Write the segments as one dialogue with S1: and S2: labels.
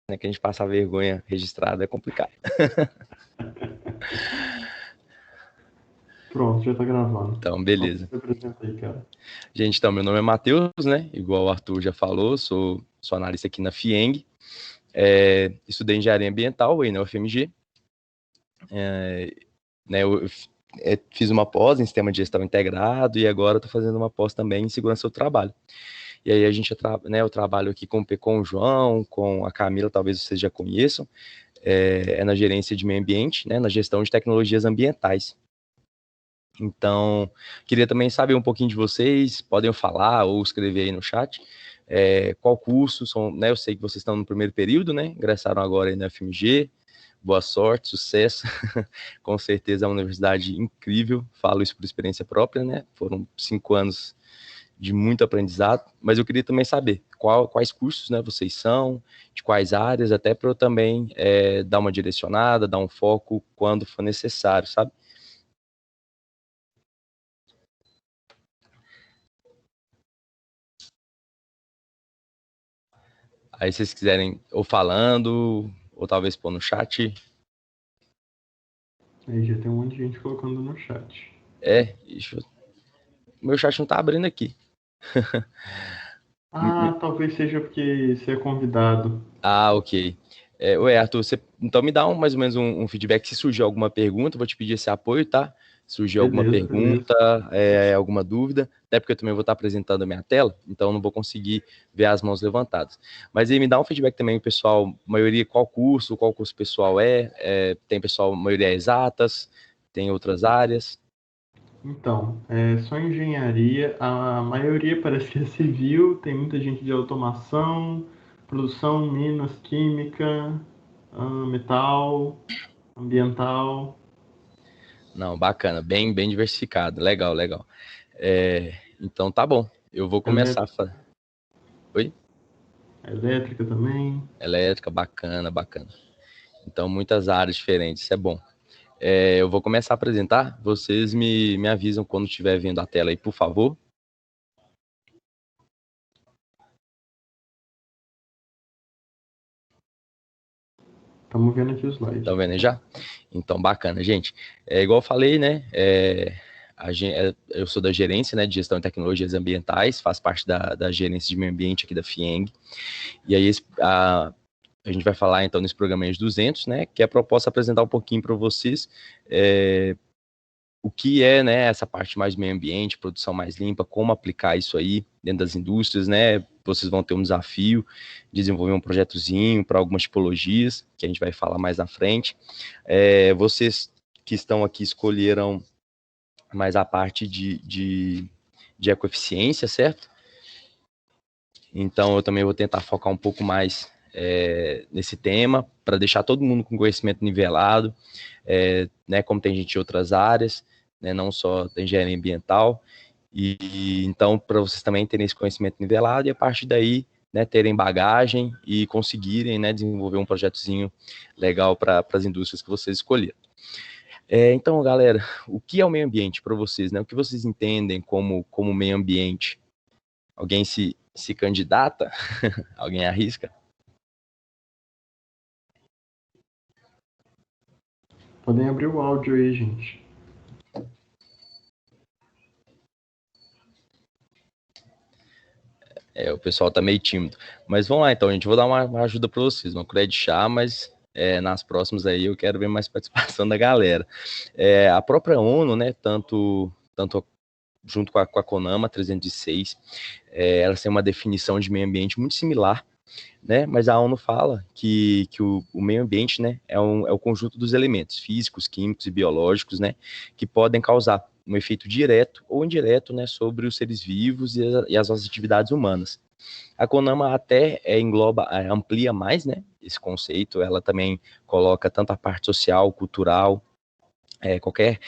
S1: né, que a gente passa vergonha registrada, é complicado.
S2: Pronto, já tá gravando.
S1: Então,
S2: Só
S1: beleza.
S2: se apresenta aí, cara.
S1: Gente, então, meu nome é Matheus, né? Igual o Arthur já falou, sou analista aqui na FIENG. Estudei engenharia ambiental aí na UFMG. Né, eu fiz uma pós em sistema de gestão integrado e agora estou fazendo uma pós também em segurança do trabalho. E aí a gente, né, eu trabalho aqui com o João, com a Camila, talvez vocês já conheçam, na gerência de meio ambiente, né, na gestão de tecnologias ambientais. Então, queria também saber um pouquinho de vocês, podem falar ou escrever aí no chat, qual curso, né, eu sei que vocês estão no primeiro período, né, ingressaram agora aí na FMG, boa sorte, sucesso, com certeza é uma universidade incrível, falo isso por experiência própria, né, foram 5 anos de muito aprendizado, mas eu queria também saber quais cursos, né, vocês são, de quais áreas, até para eu também dar uma direcionada, dar um foco quando for necessário, sabe? Aí se vocês quiserem ou falando, ou talvez pôr no chat.
S2: Aí já tem um monte de gente colocando no chat.
S1: Meu chat não tá abrindo aqui.
S2: Ah, talvez seja porque você é convidado.
S1: Ah, ok. Ué, Arthur, você então me dá mais ou menos um feedback se surgir alguma pergunta, eu vou te pedir esse apoio, tá? Se surgir alguma
S2: Beleza, beleza.
S1: pergunta, alguma dúvida, até porque eu também vou estar apresentando a minha tela, então eu não vou conseguir ver as mãos levantadas. Mas aí me dá um feedback também, pessoal, maioria qual curso pessoal tem pessoal, maioria é exatas, tem outras áreas.
S2: Então, é só engenharia. A maioria parece que é civil. Tem muita gente de automação, produção, minas, química, metal, ambiental.
S1: Não, bacana, bem diversificado, legal, legal. Então tá bom, eu vou começar a
S2: Elétrica,
S1: fazer. Oi?
S2: elétrica também.
S1: Elétrica, bacana. Então, muitas áreas diferentes, isso é bom. Eu vou começar a apresentar, vocês me avisam quando estiver vendo a tela aí, por favor.
S2: Estamos vendo aqui o slide.
S1: Estão vendo aí já? Então, bacana, gente. Igual eu falei, né? Eu sou da gerência, né, de gestão de tecnologias ambientais, faço parte da gerência de meio ambiente aqui da FIENG. E aí, a gente vai falar, então, nesse programa de 200, né, que é a proposta apresentar um pouquinho para vocês o que é, né, essa parte mais meio ambiente, produção mais limpa, como aplicar isso aí dentro das indústrias, né? Vocês vão ter um desafio, desenvolver um projetozinho para algumas tipologias, que a gente vai falar mais na frente. Vocês que estão aqui escolheram mais a parte de ecoeficiência, certo? Então, eu também vou tentar focar um pouco mais nesse tema, para deixar todo mundo com conhecimento nivelado, né, como tem gente de outras áreas, né, não só da engenharia ambiental, e então, para vocês também terem esse conhecimento nivelado, e a partir daí, né, terem bagagem e conseguirem, né, desenvolver um projetozinho legal para as indústrias que vocês escolheram. Então, galera, o que é o meio ambiente para vocês, né? O que vocês entendem como meio ambiente? Alguém se candidata? Alguém arrisca?
S2: Podem abrir o áudio aí, gente.
S1: O pessoal tá meio tímido. Mas vamos lá, então, gente. Vou dar uma ajuda para vocês, uma colher de chá, mas nas próximas aí eu quero ver mais participação da galera. A própria ONU, né, tanto junto com a CONAMA 306, elas têm uma definição de meio ambiente muito similar, né? Mas a ONU fala que o meio ambiente, né, é o conjunto dos elementos físicos, químicos e biológicos, né, que podem causar um efeito direto ou indireto, né, sobre os seres vivos e as nossas atividades humanas. A CONAMA até engloba, amplia mais, né, esse conceito. Ela também coloca tanto a parte social, cultural, qualquer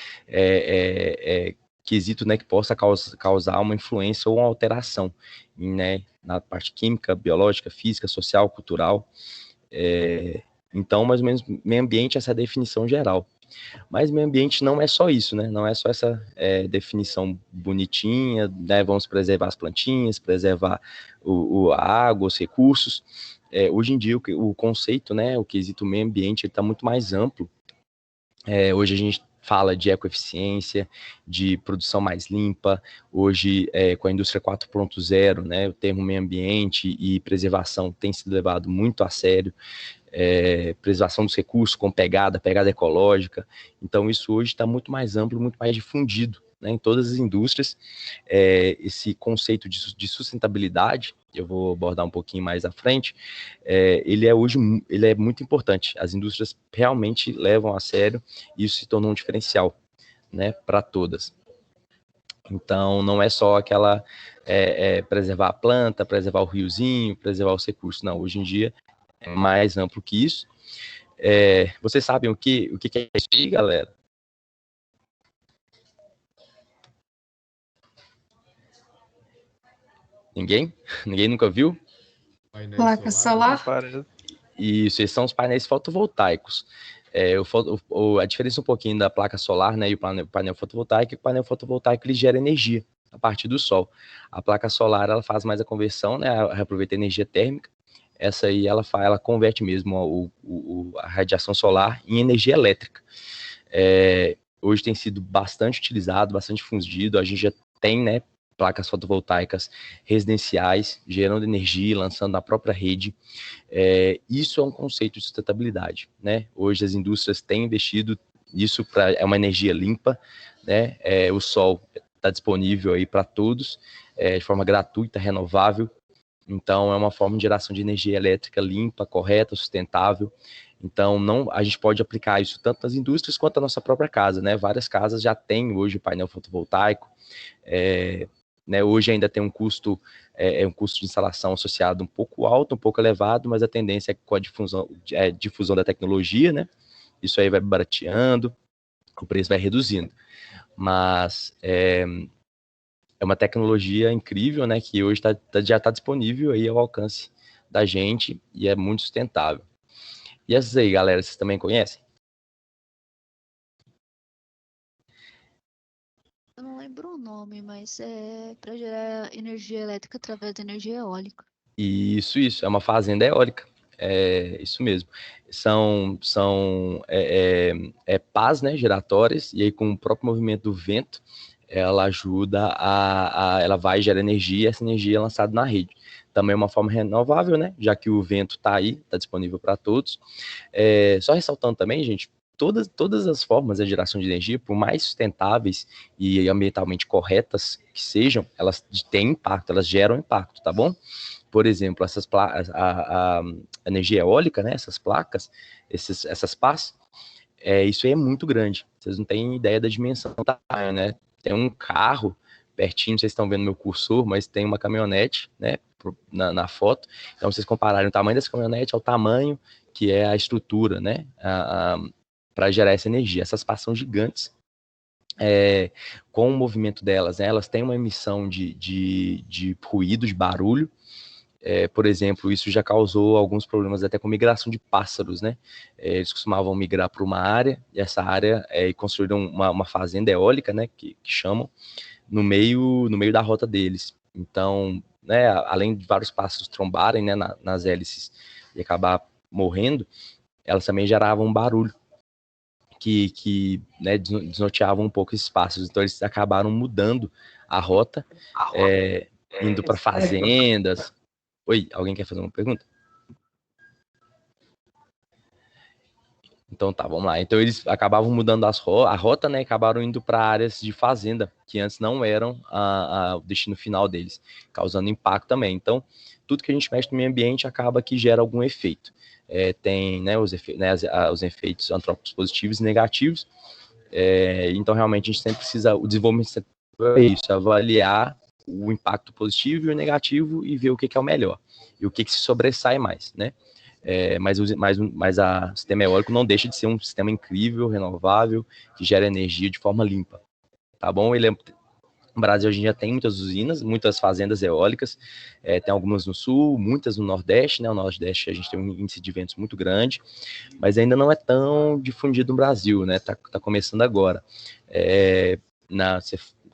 S1: quesito, né, que possa causar uma influência ou uma alteração, né, na parte química, biológica, física, social, cultural. Então, mais ou menos, meio ambiente é essa definição geral. Mas meio ambiente não é só isso, né? Não é só essa definição bonitinha, né? Vamos preservar as plantinhas, preservar a água, os recursos. Hoje em dia, o conceito, né? O quesito meio ambiente está muito mais amplo. Hoje a gente fala de ecoeficiência, de produção mais limpa. Hoje, com a indústria 4.0, né, o termo meio ambiente e preservação tem sido levado muito a sério. Preservação dos recursos com pegada ecológica. Então, isso hoje está muito mais amplo, muito mais difundido, né, em todas as indústrias. Esse conceito de sustentabilidade, eu vou abordar um pouquinho mais à frente, ele é muito importante. As indústrias realmente levam a sério e isso se tornou um diferencial, né, para todas. Então, não é só aquela preservar a planta, preservar o riozinho, preservar os recursos. Não, hoje em dia é mais amplo que isso. Vocês sabem o que é isso aí, galera? Ninguém? Ninguém nunca viu?
S3: Placa solar?
S1: Isso, esses são os painéis fotovoltaicos. A diferença um pouquinho da placa solar, né, e o painel fotovoltaico, é que o painel fotovoltaico ele gera energia a partir do sol. A placa solar ela faz mais a conversão, né, aproveita a energia térmica. Essa aí ela converte mesmo a radiação solar em energia elétrica. Hoje tem sido bastante utilizado, bastante difundido. A gente já tem, né, placas fotovoltaicas residenciais gerando energia, lançando na própria rede. Isso é um conceito de sustentabilidade, né? Hoje as indústrias têm investido nisso, é uma energia limpa, né? O sol está disponível aí para todos, de forma gratuita, renovável. Então, é uma forma de geração de energia elétrica limpa, correta, sustentável. Então, a gente pode aplicar isso tanto nas indústrias quanto na nossa própria casa, né? Várias casas já têm hoje painel fotovoltaico. Né, hoje ainda tem um custo de instalação associado um pouco alto, um pouco elevado, mas a tendência é que com a difusão da tecnologia, né? Isso aí vai barateando, o preço vai reduzindo. Mas é uma tecnologia incrível, né, que hoje já está disponível aí ao alcance da gente e é muito sustentável. E essas aí, galera, vocês também conhecem?
S3: Eu não lembro o nome, mas é para gerar energia elétrica através da energia eólica.
S1: Isso, é uma fazenda eólica. Isso mesmo. São pás, né, giratórias, e aí com o próprio movimento do vento, ela ajuda ela vai gerar energia, e essa energia é lançada na rede. Também é uma forma renovável, né, já que o vento está aí, está disponível para todos. Só ressaltando também, gente, todas as formas de geração de energia, por mais sustentáveis e ambientalmente corretas que sejam, elas têm impacto, elas geram impacto, tá bom? Por exemplo, a energia eólica, né, essas placas, essas pás, isso aí é muito grande. Vocês não têm ideia da dimensão do tamanho, né? Tem um carro pertinho, vocês estão vendo meu cursor, mas tem uma caminhonete, né, na foto. Então, vocês compararem o tamanho dessa caminhonete ao tamanho que é a estrutura, né, para gerar essa energia. Essas pás são gigantes. Com o movimento delas, né, elas têm uma emissão de ruído, de barulho. Por exemplo, isso já causou alguns problemas até com migração de pássaros, né? Eles costumavam migrar para uma área, e essa área construíram uma fazenda eólica, né, que chamam, no meio da rota deles. Então, né, além de vários pássaros trombarem, né, nas hélices e acabar morrendo, elas também geravam um barulho que né, desnorteavam um pouco esses pássaros. Então, eles acabaram mudando a rota, indo para fazendas. Oi, alguém quer fazer uma pergunta? Então tá, vamos lá. Então eles acabavam mudando a rota, né? Acabaram indo para áreas de fazenda, que antes não eram o destino final deles, causando impacto também. Então, tudo que a gente mexe no meio ambiente acaba que gera algum efeito. Tem né, os efeitos antrópicos positivos e negativos. Então, realmente, a gente sempre precisa, o desenvolvimento é isso, avaliar o impacto positivo e o negativo e ver o que é o melhor e o que se sobressai mais, né? Mas o sistema eólico não deixa de ser um sistema incrível, renovável, que gera energia de forma limpa, tá bom? Ele O Brasil hoje em dia tem muitas usinas, muitas fazendas eólicas, tem algumas no sul, muitas no Nordeste, né? O Nordeste a gente tem um índice de ventos muito grande, mas ainda não é tão difundido no Brasil, né? Tá começando agora.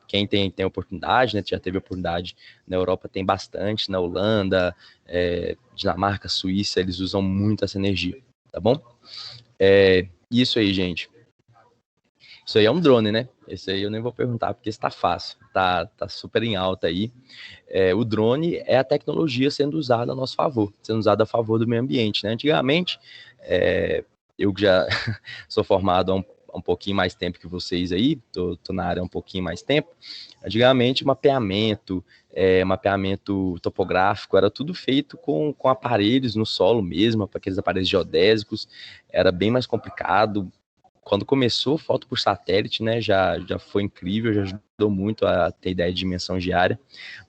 S1: Quem tem oportunidade, né? Já teve oportunidade na Europa, tem bastante, na Holanda, Dinamarca, Suíça, eles usam muito essa energia, tá bom? Isso aí, gente. Isso aí é um drone, né? Esse aí eu nem vou perguntar, porque está fácil, tá super em alta aí. O drone é a tecnologia sendo usada a nosso favor, sendo usada a favor do meio ambiente, né? Antigamente, eu já sou formado há um pouquinho mais tempo que vocês aí, tô na área há um pouquinho mais tempo. Antigamente, mapeamento topográfico, era tudo feito com aparelhos no solo mesmo, aqueles aparelhos geodésicos, era bem mais complicado. Quando começou foto por satélite, né, já foi incrível, já ajudou muito a ter ideia de dimensão de área,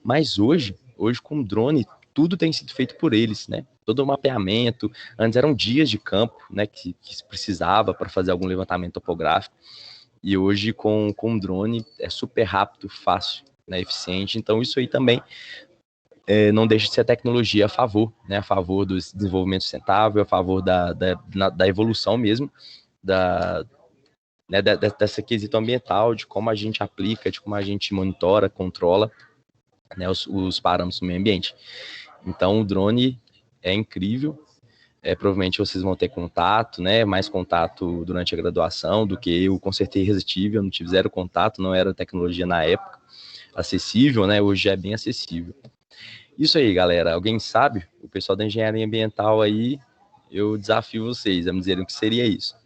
S1: mas hoje com drone, tudo tem sido feito por eles, né, todo o mapeamento, antes eram dias de campo, né, que se precisava para fazer algum levantamento topográfico, e hoje com drone é super rápido, fácil, né, eficiente, então isso aí também não deixa de ser tecnologia a favor, né, a favor do desenvolvimento sustentável, a favor da evolução mesmo, dessa quesito ambiental, de como a gente aplica, de como a gente monitora, controla, né, os parâmetros do meio ambiente. Então, o drone é incrível, provavelmente vocês vão ter contato, né, mais contato durante a graduação do que eu, com certeza tive, eu não tive zero contato, não era tecnologia na época acessível, né, hoje é bem acessível. Isso aí, galera, alguém sabe? O pessoal da engenharia ambiental aí, eu desafio vocês a me dizerem o que seria isso.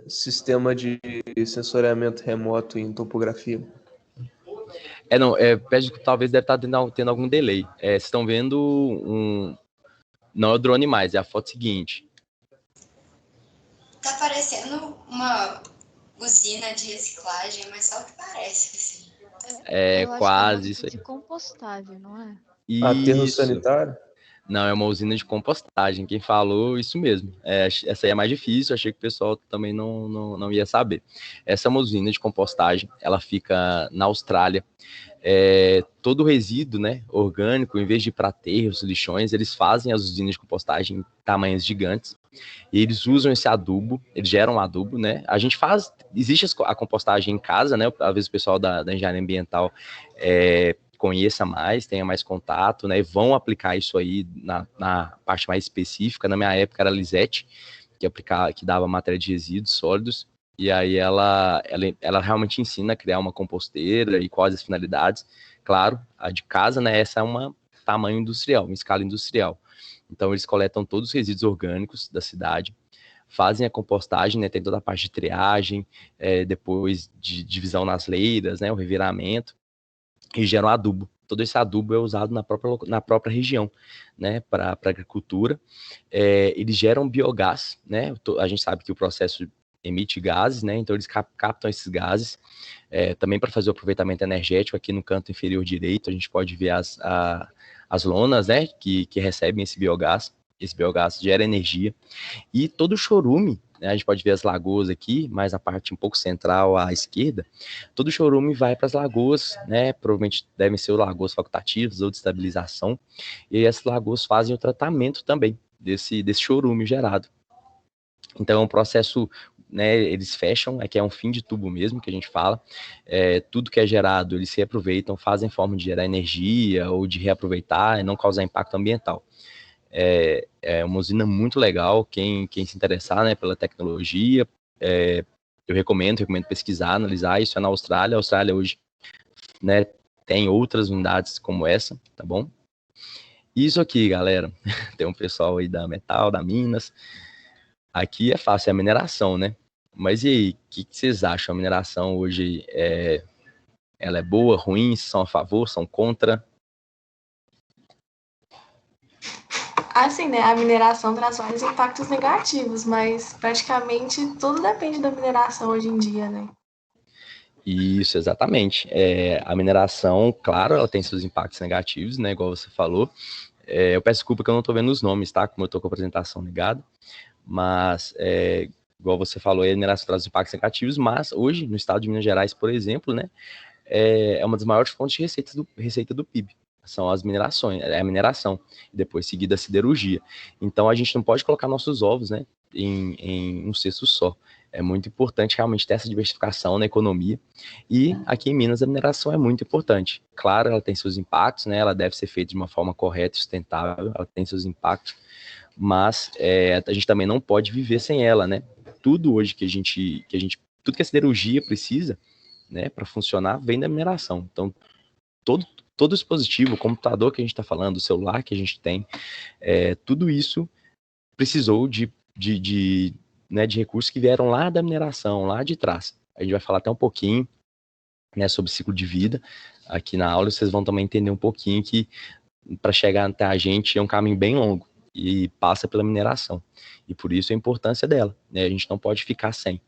S4: Sistema de sensoriamento remoto em topografia.
S1: Talvez deve estar tendo algum delay. Vocês estão vendo não é o drone mais, é a foto seguinte.
S5: Tá parecendo uma usina de reciclagem, mas só que parece, assim.
S1: Quase isso aí.
S3: De compostagem, não é?
S4: Aterro sanitário?
S1: Não, é uma usina de compostagem. Quem falou, isso mesmo. Essa aí é mais difícil, achei que o pessoal também não ia saber. Essa é uma usina de compostagem, ela fica na Austrália. Todo o resíduo, né, orgânico, em vez de ir para aterros, lixões, eles fazem as usinas de compostagem em tamanhos gigantes. E eles usam esse adubo, eles geram adubo, né? Existe a compostagem em casa, né? Às vezes o pessoal da engenharia ambiental conheça mais, tenha mais contato, né? E vão aplicar isso aí na parte mais específica. Na minha época era a Lisete, que dava matéria de resíduos sólidos, e aí ela realmente ensina a criar uma composteira e quais as finalidades. Claro, a de casa, né? Essa é uma tamanho industrial, uma escala industrial. Então eles coletam todos os resíduos orgânicos da cidade, fazem a compostagem, né? Tem toda a parte de triagem, depois de divisão nas leiras, né? O reviramento, e geram adubo. Todo esse adubo é usado na própria região, né, para agricultura. Eles geram biogás, né? A gente sabe que o processo emite gases, né? Então eles captam esses gases, também para fazer o aproveitamento energético. Aqui no canto inferior direito a gente pode ver as lonas, né, que recebem esse biogás. Esse biogás gera energia. E todo o chorume, né, a gente pode ver as lagoas aqui, mais a parte um pouco central à esquerda, todo o chorume vai para as lagoas, né, provavelmente devem ser lagoas facultativas ou de estabilização, e essas lagoas fazem o tratamento também desse chorume gerado. Então é um processo, né, eles fecham, que é um fim de tubo mesmo, que a gente fala, tudo que é gerado, eles se reaproveitam, fazem forma de gerar energia ou de reaproveitar e não causar impacto ambiental. É uma usina muito legal, quem se interessar, né, pela tecnologia, eu recomendo pesquisar, analisar. Isso é na Austrália. A Austrália hoje, né, tem outras unidades como essa, tá bom? Isso aqui, galera, tem um pessoal aí da Metal, da Minas. Aqui é fácil, é a mineração, né? Mas e aí, o que vocês acham? A mineração hoje, ela é boa, ruim? São a favor, são contra?
S6: Assim, né, a mineração traz vários impactos negativos, mas praticamente tudo depende da mineração hoje em dia, né?
S1: Isso, exatamente. A mineração, claro, ela tem seus impactos negativos, né, igual você falou. Eu peço desculpa que eu não estou vendo os nomes, tá, como eu estou com a apresentação ligada, mas igual você falou, a mineração traz impactos negativos, mas hoje, no estado de Minas Gerais, por exemplo, né, é uma das maiores fontes de receita do PIB. São as minerações, é a mineração, depois seguida a siderurgia. Então a gente não pode colocar nossos ovos, né, em um cesto só. É muito importante realmente ter essa diversificação na economia. E aqui em Minas a mineração é muito importante. Claro, ela tem seus impactos, né, ela deve ser feita de uma forma correta e sustentável, ela tem seus impactos, mas a gente também não pode viver sem ela, né? Tudo hoje tudo que a siderurgia precisa, né, para funcionar, vem da mineração. Então, todo dispositivo, o computador que a gente está falando, o celular que a gente tem, tudo isso precisou de recursos que vieram lá da mineração, lá de trás. A gente vai falar até um pouquinho, né, sobre ciclo de vida aqui na aula. Vocês vão também entender um pouquinho que para chegar até a gente é um caminho bem longo e passa pela mineração. E por isso a importância dela, né? A gente não pode ficar sem.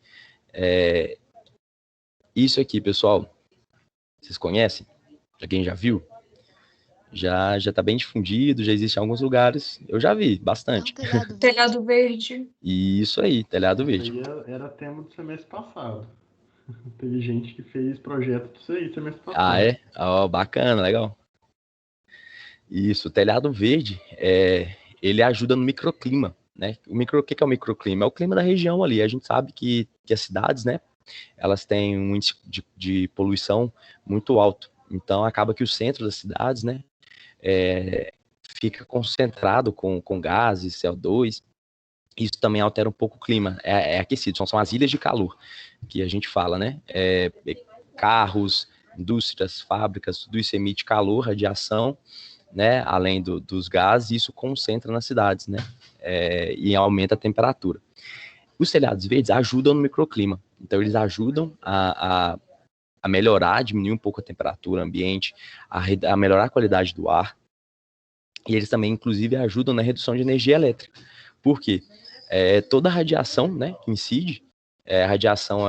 S1: Isso aqui, pessoal, vocês conhecem? Quem já viu? Já está bem difundido, já existe em alguns lugares. Eu já vi bastante.
S6: Telhado verde.
S1: Isso aí, telhado verde.
S2: Isso aí era tema do semestre passado. Teve gente que fez projeto disso aí semestre passado.
S1: Ah, é? Oh, bacana, legal. Isso, o telhado verde, ele ajuda no microclima, né? O que é o microclima? É o clima da região ali. A gente sabe que as cidades, né, elas têm um índice de poluição muito alto. Então, acaba que o centro das cidades, né, fica concentrado com gases, CO2. Isso também altera um pouco o clima. É aquecido, são as ilhas de calor que a gente fala, né? Carros, indústrias, fábricas, tudo isso emite calor, radiação, né? Além dos gases, isso concentra nas cidades, né? E aumenta a temperatura. Os telhados verdes ajudam no microclima. Então, eles ajudam a melhorar, diminuir um pouco a temperatura ambiente, a melhorar a qualidade do ar. E eles também, inclusive, ajudam na redução de energia elétrica. Por quê? Toda a radiação, né, que incide, a radiação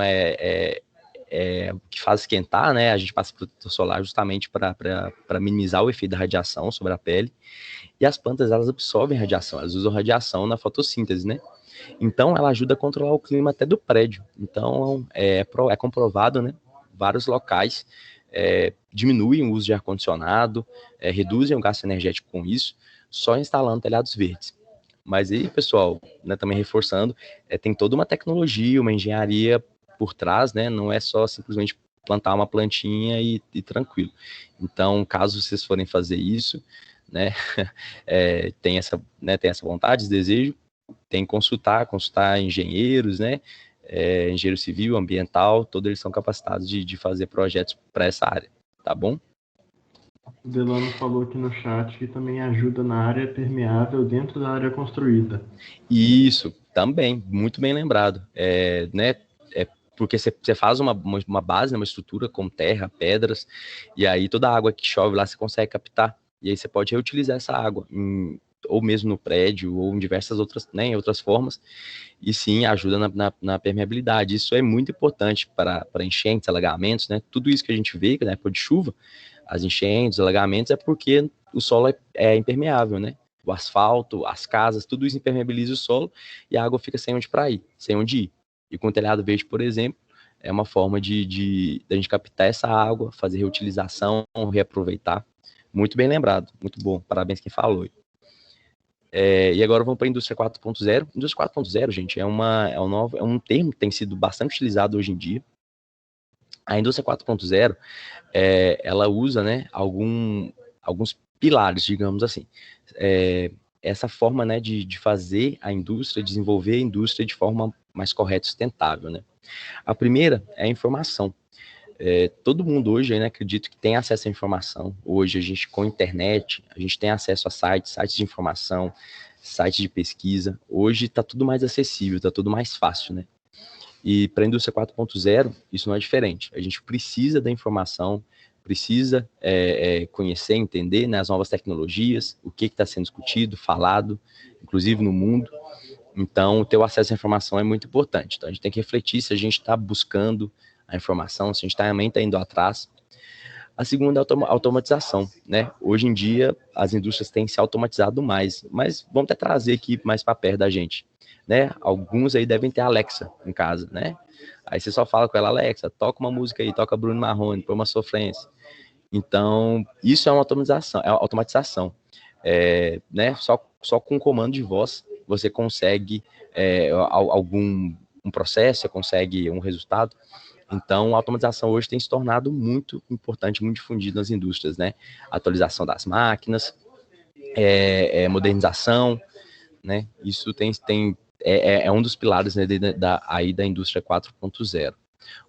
S1: que faz esquentar, né? A gente passa protetor solar justamente para minimizar o efeito da radiação sobre a pele. E as plantas, elas absorvem radiação, elas usam radiação na fotossíntese, né? Então, ela ajuda a controlar o clima até do prédio. Então, é comprovado, né? Vários locais diminuem o uso de ar-condicionado, reduzem o gasto energético com isso, só instalando telhados verdes. Mas aí, pessoal, né, também reforçando, tem toda uma tecnologia, uma engenharia por trás, né? Não é só simplesmente plantar uma plantinha e tranquilo. Então, caso vocês forem fazer isso, né, tem essa vontade, esse desejo, tem que consultar engenheiros, né? Engenheiro civil, ambiental, todos eles são capacitados de fazer projetos para essa área, tá bom?
S2: O Delano falou aqui no chat que também ajuda na área permeável dentro da área construída.
S1: Isso, também, muito bem lembrado. Né? Porque você faz uma base, uma estrutura com terra, pedras, e aí toda a água que chove lá você consegue captar. E aí você pode reutilizar essa água, ou mesmo no prédio, ou em diversas outras, né, em outras formas. E sim, ajuda na permeabilidade. Isso é muito importante para enchentes, alagamentos, né? Tudo isso que a gente vê na época de chuva, as enchentes, alagamentos, é porque o solo é impermeável, né? O asfalto, as casas, tudo isso impermeabiliza o solo e a água fica sem onde ir. E com o telhado verde, por exemplo, é uma forma de a gente captar essa água, fazer reutilização, reaproveitar. Muito bem lembrado, muito bom. Parabéns quem falou. E agora vamos para a indústria 4.0. Indústria 4.0, gente, é um termo que tem sido bastante utilizado hoje em dia. A indústria 4.0, ela usa, né, alguns pilares, digamos assim. Essa forma, né, de fazer a indústria, desenvolver a indústria de forma mais correta e sustentável, né? A primeira é a informação. Todo mundo hoje, né, acredito que tem acesso à informação. Hoje, a gente, com a internet, a gente tem acesso a sites de informação, sites de pesquisa. Hoje está tudo mais acessível, está tudo mais fácil, né? E para a indústria 4.0, isso não é diferente. A gente precisa da informação, precisa conhecer, entender, né, as novas tecnologias, o que está sendo discutido, falado, inclusive no mundo. Então, ter o acesso à informação é muito importante. Então, a gente tem que refletir se a gente está buscando a informação, se a gente também está indo atrás. A segunda é a automatização, né? Hoje em dia, as indústrias têm se automatizado mais, mas vamos até trazer aqui mais para perto da gente. né? Alguns aí devem ter Alexa em casa, né? Aí você só fala com ela, Alexa, toca uma música aí, toca Bruno Marrone, põe uma sofrência. Então, isso é uma automatização. Né? Só com comando de voz você consegue um processo, você consegue um resultado. Então, a automatização hoje tem se tornado muito importante, muito difundida nas indústrias, né? Atualização das máquinas, modernização, né? Isso é um dos pilares, né, da indústria 4.0.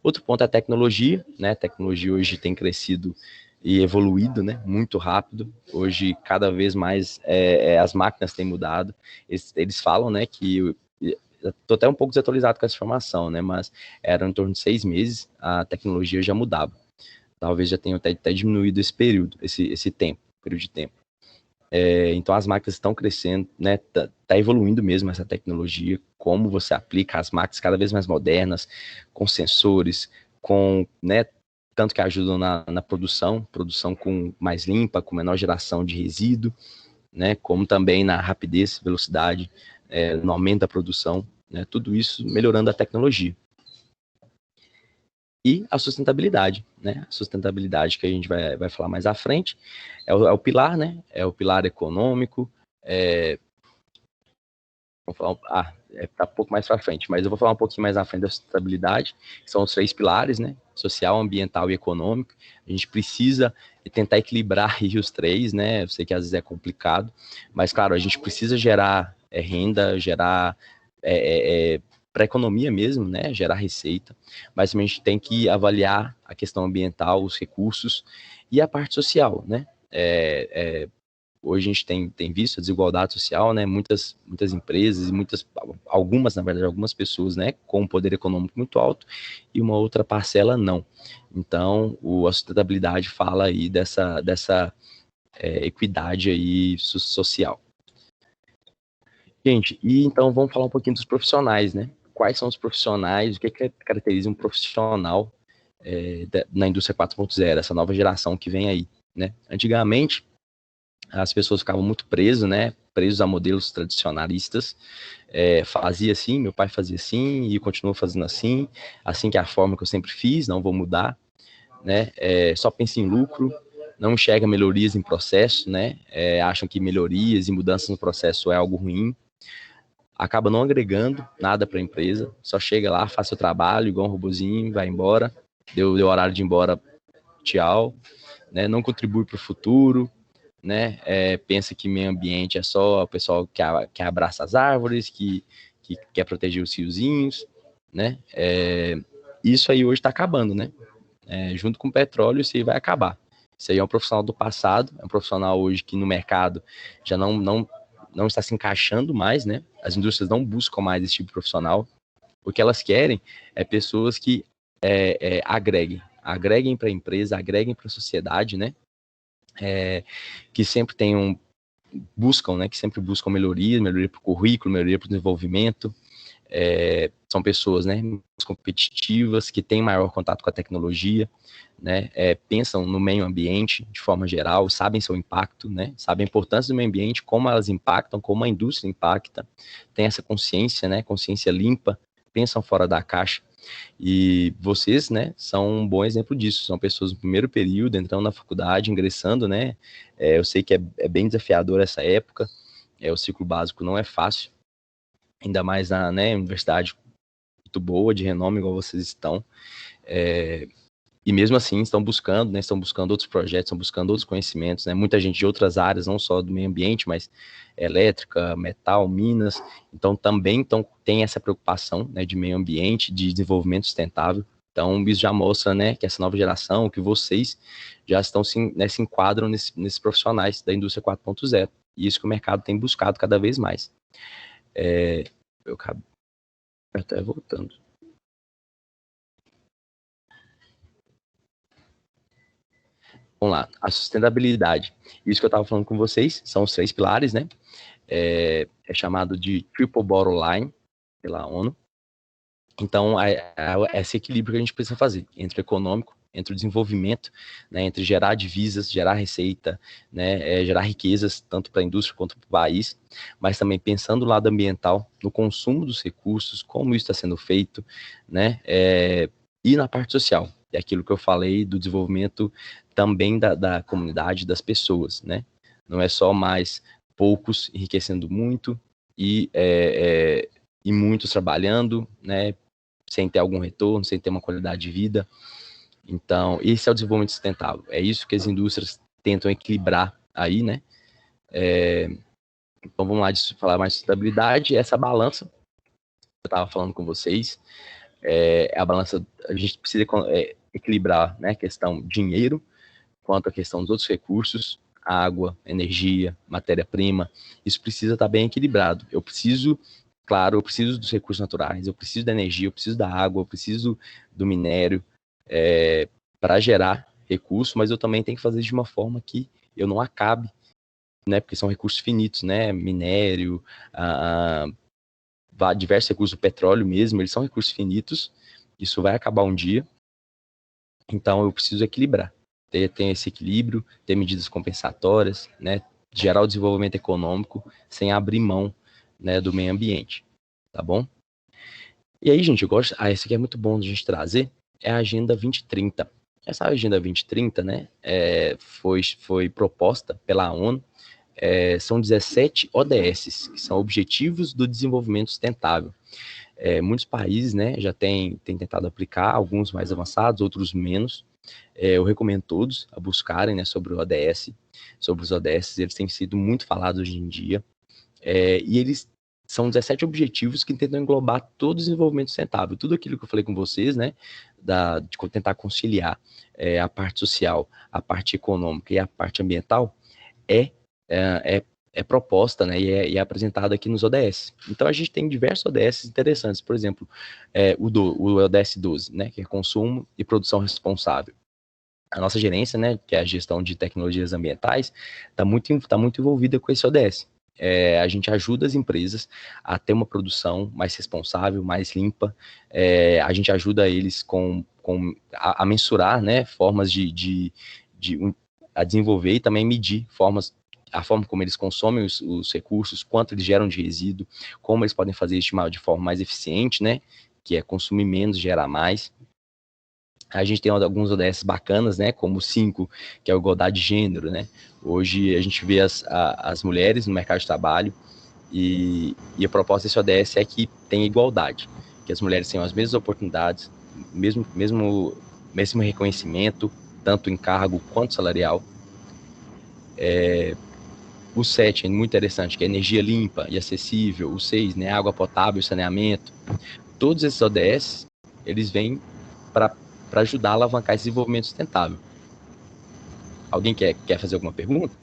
S1: Outro ponto é a tecnologia, né? A tecnologia hoje tem crescido e evoluído, né, muito rápido. Hoje, cada vez mais, as máquinas têm mudado. Eles falam, né, que... Estou até um pouco desatualizado com essa informação, né, mas era em torno de 6 meses, a tecnologia já mudava. Talvez já tenha até diminuído esse período de tempo. Então, as máquinas estão crescendo, né, tá evoluindo mesmo essa tecnologia, como você aplica as máquinas cada vez mais modernas, com sensores, né, tanto que ajudam na produção com mais limpa, com menor geração de resíduo, né, como também na rapidez, velocidade, no aumento da produção, né, tudo isso melhorando a tecnologia. E a sustentabilidade, né, a sustentabilidade que a gente vai falar mais à frente, é o pilar, né, é o pilar econômico, vou falar, tá um pouco mais para frente, mas eu vou falar um pouquinho mais à frente da sustentabilidade, que são os 3 pilares, né, social, ambiental e econômico. A gente precisa tentar equilibrar aí os 3, né, eu sei que às vezes é complicado, mas claro, a gente precisa gerar renda, gerar para a economia mesmo, né, gerar receita, mas a gente tem que avaliar a questão ambiental, os recursos e a parte social, né, hoje a gente tem visto a desigualdade social, né, muitas empresas e algumas pessoas, né, com um poder econômico muito alto e uma outra parcela não. Então, a sustentabilidade fala aí dessa equidade aí social. Gente, e então vamos falar um pouquinho dos profissionais, né? Quais são os profissionais, o que caracteriza um profissional na indústria 4.0, essa nova geração que vem aí, né? Antigamente, as pessoas ficavam muito presas, né? Presos a modelos tradicionalistas. Fazia assim, meu pai fazia assim, e continua fazendo assim que é a forma que eu sempre fiz, não vou mudar, né? Só pensa em lucro, não enxerga melhorias em processo, né? Acham que melhorias e mudanças no processo é algo ruim. Acaba não agregando nada para a empresa, só chega lá, faz seu trabalho, igual um robozinho, vai embora, deu horário de ir embora, tchau, né? Não contribui para o futuro, né? Pensa que meio ambiente é só o pessoal que abraça as árvores, que quer proteger os fiozinhos, né? Isso aí hoje está acabando, né? Junto com o petróleo, isso aí vai acabar. Isso aí é um profissional do passado, é um profissional hoje que no mercado já não está se encaixando mais, né? As indústrias não buscam mais esse tipo de profissional. O que elas querem é pessoas que agreguem para a empresa, agreguem para a sociedade, né? Que sempre buscam, né? Que sempre buscam melhoria para o currículo, melhoria para o desenvolvimento. São pessoas, né, competitivas, que têm maior contato com a tecnologia, né, pensam no meio ambiente de forma geral, sabem seu impacto, né, sabem a importância do meio ambiente, como elas impactam, como a indústria impacta, tem essa consciência, né, consciência limpa, pensam fora da caixa. E vocês, né, são um bom exemplo disso. São pessoas no primeiro período, entrando na faculdade, ingressando, né, eu sei que é bem desafiador essa época, o ciclo básico não é fácil, ainda mais na, né, universidade muito boa, de renome, igual vocês estão, e mesmo assim estão buscando, né, outros projetos, estão buscando outros conhecimentos, né, muita gente de outras áreas, não só do meio ambiente, mas elétrica, metal, minas, então também tem essa preocupação, né, de meio ambiente, de desenvolvimento sustentável. Então isso já mostra, né, que essa nova geração, que vocês já estão se enquadram nesses profissionais da indústria 4.0, e isso que o mercado tem buscado cada vez mais. Eu acabo até voltando. Vamos lá, a sustentabilidade. Isso que eu estava falando com vocês, são os 3 pilares, né? É chamado de Triple Bottom Line pela ONU. Então, esse equilíbrio que a gente precisa fazer entre o econômico, entre o desenvolvimento, né, entre gerar divisas, gerar receita, né, gerar riquezas, tanto para a indústria quanto para o país, mas também pensando no lado ambiental, no consumo dos recursos, como isso está sendo feito, né, e na parte social, é aquilo que eu falei do desenvolvimento também da comunidade, das pessoas, né, não é só mais poucos enriquecendo muito e muitos trabalhando, né, sem ter algum retorno, sem ter uma qualidade de vida. Então, esse é o desenvolvimento sustentável. É isso que as indústrias tentam equilibrar aí, né? Então, vamos lá, falar mais de sustentabilidade. Essa balança, eu estava falando com vocês, a balança, a gente precisa equilibrar, né, a questão dinheiro, quanto a questão dos outros recursos, água, energia, matéria-prima, isso precisa estar bem equilibrado. Eu preciso dos recursos naturais, eu preciso da energia, eu preciso da água, eu preciso do minério para gerar recurso, mas eu também tenho que fazer de uma forma que eu não acabe, né, porque são recursos finitos, né, minério, diversos recursos, o petróleo mesmo, eles são recursos finitos, isso vai acabar um dia, então eu preciso equilibrar, ter esse equilíbrio, ter medidas compensatórias, né, gerar o desenvolvimento econômico sem abrir mão, né, do meio ambiente, tá bom? E aí, gente, eu gosto, esse aqui é muito bom de a gente trazer, é a Agenda 2030. Essa Agenda 2030, né, foi proposta pela ONU, são 17 ODS, que são Objetivos do Desenvolvimento Sustentável. Muitos países, né, já têm tentado aplicar, alguns mais avançados, outros menos. Eu recomendo todos a buscarem, né, sobre o ODS, sobre os ODS, eles têm sido muito falados hoje em dia, e eles são 17 objetivos que tentam englobar todo o desenvolvimento sustentável, tudo aquilo que eu falei com vocês, né, de tentar conciliar a parte social, a parte econômica e a parte ambiental, é proposta, né, e é apresentada aqui nos ODS. Então, a gente tem diversos ODS interessantes, por exemplo, o ODS 12, né, que é consumo e produção responsável. A nossa gerência, né, que é a gestão de tecnologias ambientais, está muito envolvida com esse ODS. A gente ajuda as empresas a ter uma produção mais responsável, mais limpa, a gente ajuda eles a mensurar, né, formas a desenvolver e também medir a forma como eles consomem os recursos, quanto eles geram de resíduo, como eles podem fazer isso de forma mais eficiente, né, que é consumir menos, gerar mais. A gente tem alguns ODS bacanas, né, como o 5, que é a igualdade de gênero, né. Hoje a gente vê as mulheres no mercado de trabalho e a proposta desse ODS é que tenha igualdade, que as mulheres tenham as mesmas oportunidades, mesmo reconhecimento, tanto em cargo quanto salarial. O 7 é muito interessante, que é energia limpa e acessível. O 6, né, água potável e saneamento. Todos esses ODS, eles vêm para ajudar a alavancar esse desenvolvimento sustentável. Alguém quer fazer alguma pergunta?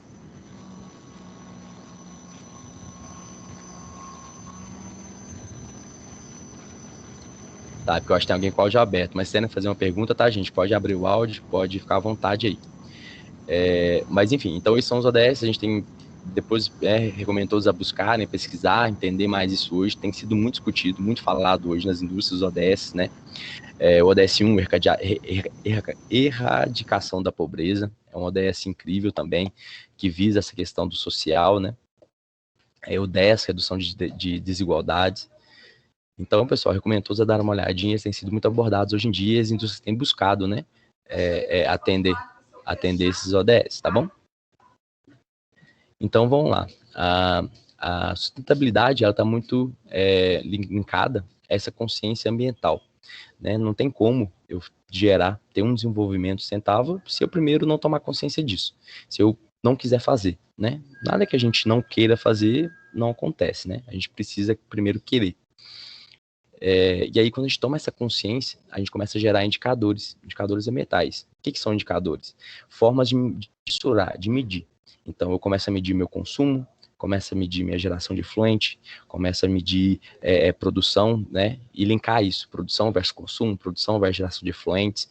S1: Tá, porque eu acho que tem alguém com o áudio aberto, mas se querem fazer uma pergunta, tá, gente? Pode abrir o áudio, pode ficar à vontade aí. Mas, enfim, então esses são os ODS, a gente tem, depois recomendo todos a buscarem, pesquisar, entender mais isso hoje, tem sido muito discutido, muito falado hoje nas indústrias, os ODS, né? O ODS 1, erradicação da pobreza, é um ODS incrível também, que visa essa questão do social, né? O 10, redução de desigualdades. Então, pessoal, recomendo todos a dar uma olhadinha, eles têm sido muito abordados hoje em dia, as indústrias têm buscado, né, atender esses ODS, tá bom? Então, vamos lá. A sustentabilidade, ela está muito linkada a essa consciência ambiental, né? Não tem como eu ter um desenvolvimento sustentável se eu primeiro não tomar consciência disso, se eu não quiser fazer, né? Nada que a gente não queira fazer não acontece, né? A gente precisa primeiro querer. E aí, quando a gente toma essa consciência, a gente começa a gerar indicadores ambientais. O que são indicadores? Formas de mensurar, de medir. Então, eu começo a medir meu consumo, começo a medir minha geração de efluente, começo a medir produção, né? E linkar isso, produção versus consumo, produção versus geração de efluentes,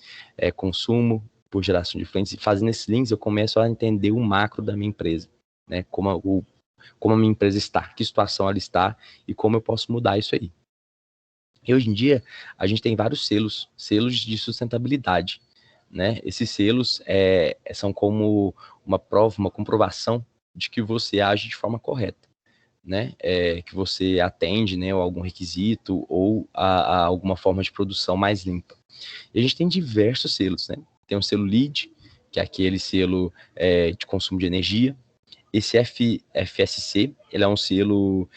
S1: consumo por geração de efluentes. E fazendo esses links, eu começo a entender o macro da minha empresa, né? Como a minha empresa está, que situação ela está e como eu posso mudar isso aí. E hoje em dia, a gente tem vários selos de sustentabilidade, né? Esses selos são como uma prova, uma comprovação de que você age de forma correta, né? Que você atende, né, a algum requisito ou a alguma forma de produção mais limpa. E a gente tem diversos selos, né? Tem o selo LEED, que é aquele selo de consumo de energia. Esse FSC, ele é um selo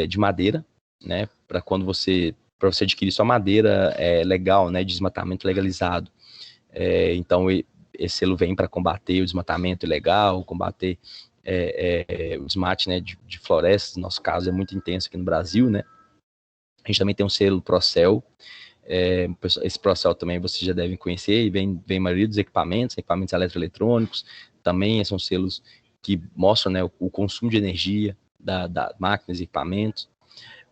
S1: de madeira, né? Para você adquirir sua madeira legal, né? De desmatamento legalizado. Então, esse selo vem para combater o desmatamento ilegal, combater o desmate, né, de florestas. No nosso caso é muito intenso aqui no Brasil, né? A gente também tem um selo Procel. Esse Procel também vocês já devem conhecer, e vem a maioria dos equipamentos eletroeletrônicos, também são selos que mostram, né, o consumo de energia das máquinas e equipamentos.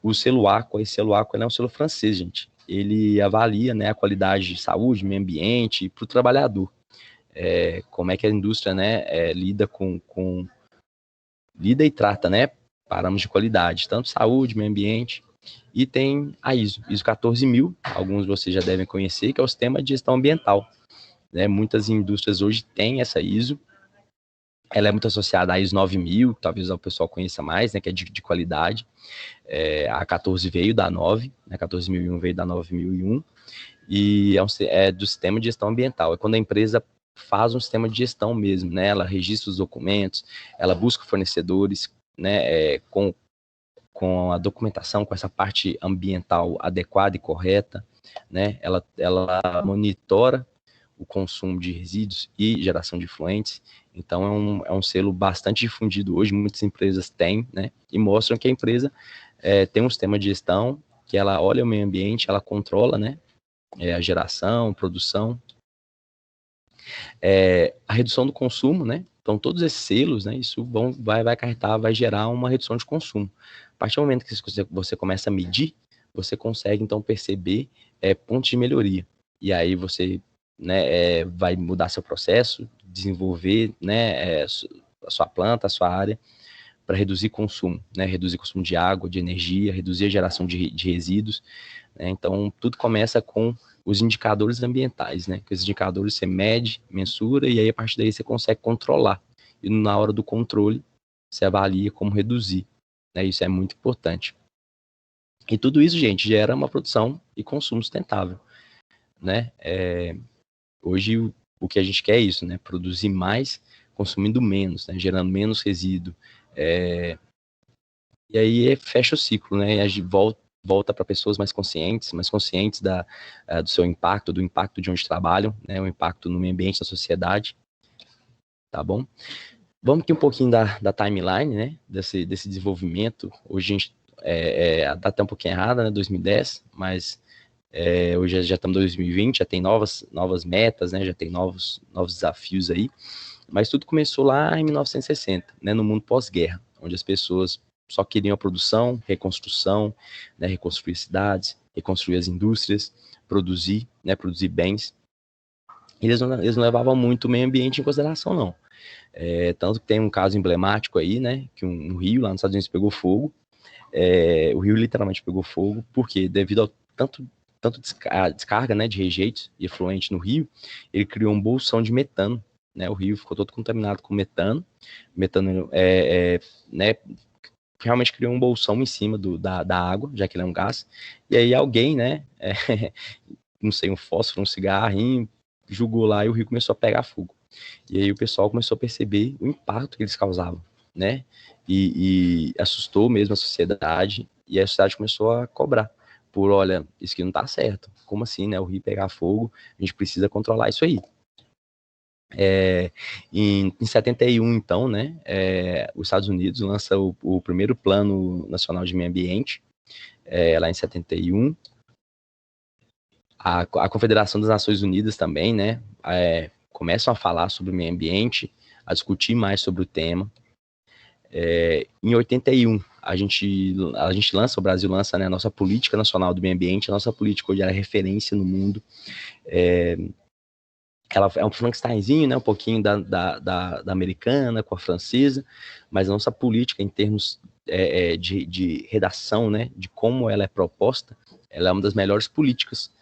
S1: O selo Aqua, esse selo Aqua, ele é um selo francês, gente. Ele avalia, né, a qualidade de saúde, meio ambiente para o trabalhador. Como é que a indústria, né, lida lida e trata, né, parâmetros de qualidade, tanto saúde, meio ambiente. E tem a ISO 14000, alguns vocês já devem conhecer, que é o Sistema de Gestão Ambiental, né? Muitas indústrias hoje têm essa ISO. Ela é muito associada à ISO 9000, talvez o pessoal conheça mais, né, que é de qualidade. A 14 veio da 9, né, a 14001 veio da 9001, e é do Sistema de Gestão Ambiental. É quando a empresa faz um sistema de gestão mesmo, né? Ela registra os documentos, ela busca fornecedores, né, com a documentação, com essa parte ambiental adequada e correta, né? Ela monitora o consumo de resíduos e geração de efluentes. Então, é um selo bastante difundido hoje, muitas empresas têm, né? E mostram que a empresa tem um sistema de gestão, que ela olha o meio ambiente, ela controla, né? A geração, produção, a redução do consumo, né? Então, todos esses selos, né? Isso vai acarretar, vai gerar uma redução de consumo. A partir do momento que você começa a medir, você consegue, então, perceber pontos de melhoria. E aí você, né, vai mudar seu processo, desenvolver, né, a sua planta, a sua área, para reduzir consumo, né? Reduzir consumo de água, de energia, reduzir a geração de resíduos, né? Então, tudo começa com os indicadores ambientais, né? Que os indicadores você mede, mensura, e aí a partir daí você consegue controlar. E na hora do controle, você avalia como reduzir, né? Isso é muito importante. E tudo isso, gente, gera uma produção e consumo sustentável, né? Hoje, o que a gente quer é isso, né? Produzir mais, consumindo menos, né? Gerando menos resíduo. E aí fecha o ciclo, né? E a gente volta para pessoas mais conscientes do seu impacto, do impacto de onde trabalham, né? O impacto no meio ambiente, na sociedade, tá bom? Vamos aqui um pouquinho da timeline, né? Desse desenvolvimento. Hoje a gente a data é um pouquinho errada, né? 2010, mas hoje já estamos em 2020, já tem novas metas, né? Já tem novos desafios aí. Mas tudo começou lá em 1960, né? No mundo pós-guerra, onde as pessoas só queriam a produção, reconstrução, né? Reconstruir cidades, reconstruir as indústrias, produzir, né? Produzir bens. Eles não levavam muito o meio ambiente em consideração, não. Tanto que tem um caso emblemático aí, né? Que um rio lá nos Estados Unidos pegou fogo. O rio literalmente pegou fogo, porque devido ao tanto descarga, né, de rejeitos e efluente no rio, ele criou um bolsão de metano, né? O rio ficou todo contaminado com metano. Metano né, realmente criou um bolsão em cima da água, já que ele é um gás. E aí alguém, né, não sei, um fósforo, um cigarrinho, jogou lá e o rio começou a pegar fogo. E aí o pessoal começou a perceber o impacto que eles causavam, né? E assustou mesmo a sociedade, e a sociedade começou a cobrar por, olha, isso aqui não tá certo. Como assim, né? O rio pegar fogo, a gente precisa controlar isso aí. Em 71, então, né, os Estados Unidos lança o primeiro Plano Nacional de Meio Ambiente, lá em 71. A Confederação das Nações Unidas também, né, começam a falar sobre o meio ambiente, a discutir mais sobre o tema. Em 81, o Brasil lança, né, a nossa Política Nacional do Meio Ambiente. A nossa política hoje é referência no mundo. Ela é um Frankensteinzinho, né, um pouquinho da americana com a francesa, mas a nossa política em termos de redação, né, de como ela é proposta, ela é uma das melhores políticas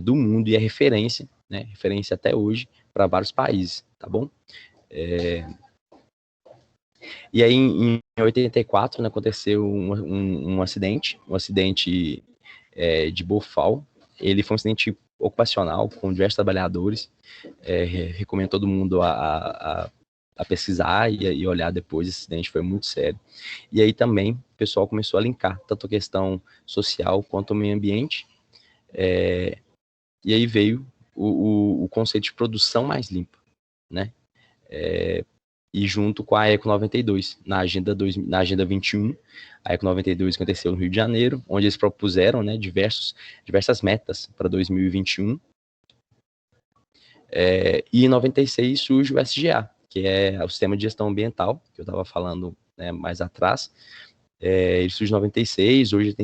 S1: do mundo e é referência né? Referência até hoje para vários países, tá bom? E aí, em 84, né, aconteceu um acidente de Bofal. Ele foi um acidente ocupacional com diversos trabalhadores. Recomendo todo mundo a pesquisar e olhar depois. Esse acidente foi muito sério. E aí também o pessoal começou a linkar tanto a questão social quanto o meio ambiente. E aí veio o conceito de produção mais limpa, né? E junto com a Eco 92, na Agenda 21, a Eco 92 aconteceu no Rio de Janeiro, onde eles propuseram, né, diversas metas para 2021. E em 96 surge o SGA, que é o Sistema de Gestão Ambiental, que eu estava falando, né, mais atrás. Ele surge em 96, hoje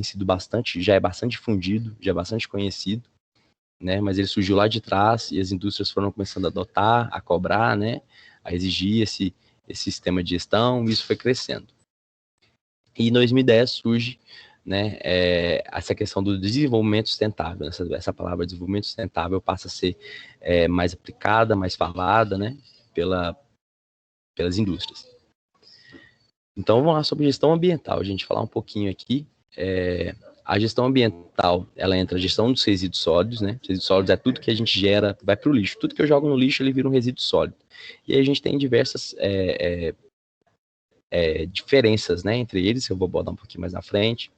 S1: já é bastante difundido, já é bastante conhecido, né, mas ele surgiu lá de trás e as indústrias foram começando a adotar, a cobrar, né, a exigir esse sistema de gestão, e isso foi crescendo. E em 2010 surge, né, essa questão do desenvolvimento sustentável. Essa palavra desenvolvimento sustentável passa a ser mais aplicada, mais falada, né, pelas indústrias. Então vamos lá sobre gestão ambiental, a gente falar um pouquinho aqui. A gestão ambiental, ela entra a gestão dos resíduos sólidos, né? Resíduos sólidos é tudo que a gente gera, vai para o lixo. Tudo que eu jogo no lixo, ele vira um resíduo sólido. E aí a gente tem diversas diferenças, né, entre eles, que eu vou botar um pouquinho mais na frente.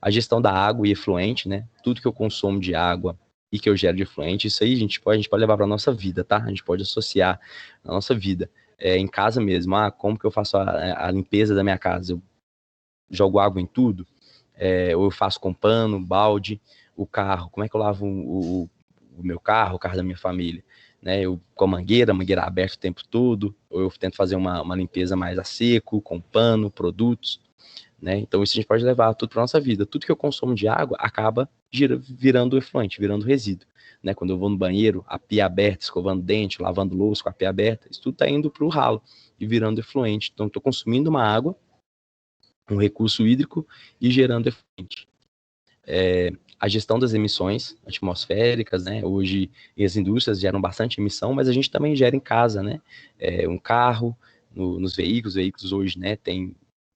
S1: A gestão da água e efluente, né? Tudo que eu consumo de água e que eu gero de efluente, isso aí a gente pode levar para a nossa vida, tá? A gente pode associar na nossa vida. Em casa mesmo, como que eu faço a limpeza da minha casa? Eu jogo água em tudo? Ou eu faço com pano, balde? O carro, como é que eu lavo o meu carro, o carro da minha família? Né, eu com a mangueira aberta o tempo todo, ou eu tento fazer uma limpeza mais a seco, com pano, produtos, né? Então isso a gente pode levar tudo para nossa vida. Tudo que eu consumo de água acaba virando efluente, virando resíduo, né? Quando eu vou no banheiro, a pia aberta, escovando dente, lavando louça com a pia aberta, isso tudo está indo para o ralo e virando efluente. Então estou consumindo uma água, um recurso hídrico, e gerando efluente. A gestão das emissões atmosféricas, né? Hoje as indústrias geram bastante emissão, mas a gente também gera em casa, né? Um carro, nos veículos hoje, né?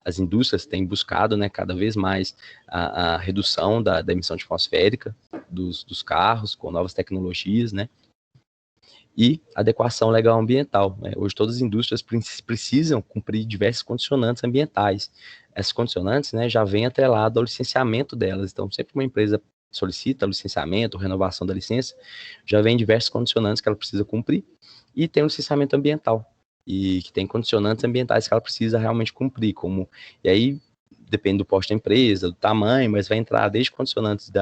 S1: As indústrias têm buscado, né, cada vez mais a redução da emissão atmosférica dos carros, com novas tecnologias, né? E adequação legal ambiental, né? Hoje todas as indústrias precisam cumprir diversas condicionantes ambientais. Essas condicionantes, né, já vêm atrelado ao licenciamento delas. Então, sempre que uma empresa solicita licenciamento, renovação da licença, já vem diversas condicionantes que ela precisa cumprir, e tem um licenciamento ambiental, e que tem condicionantes ambientais que ela precisa realmente cumprir, e aí depende do porte da empresa, do tamanho, mas vai entrar desde condicionantes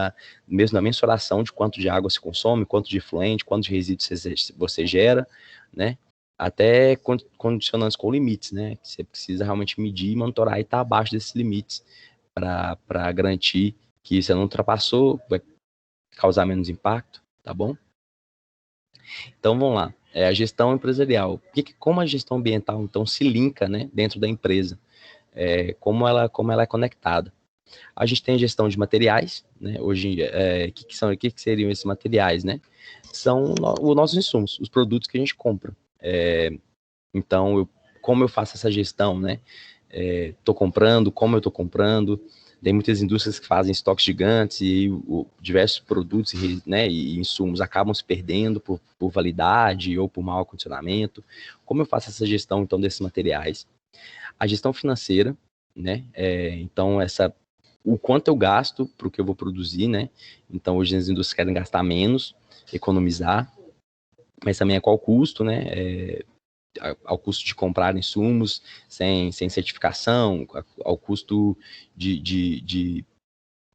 S1: mesmo da mensuração de quanto de água se consome, quanto de efluente, quanto de resíduos você gera, né? Até condicionantes com limites, né? Que você precisa realmente medir e monitorar e estar abaixo desses limites para garantir que você não ultrapassou, vai causar menos impacto, tá bom? Então vamos lá. A gestão empresarial. Como a gestão ambiental então se linka, né, dentro da empresa? Como ela é conectada. A gente tem a gestão de materiais, né? Hoje, o que seriam esses materiais, né? São os nossos insumos, os produtos que a gente compra. Então, como eu faço essa gestão, né? Estou comprando, como eu estou comprando. Tem muitas indústrias que fazem estoques gigantes e diversos produtos, né, e insumos acabam se perdendo por validade ou por mau acondicionamento. Como eu faço essa gestão, então, desses materiais? A gestão financeira, né? Então, o quanto eu gasto para o que eu vou produzir, né? Então, hoje as indústrias querem gastar menos, economizar, mas também qual o custo, né? Ao custo de comprar insumos sem certificação, ao custo de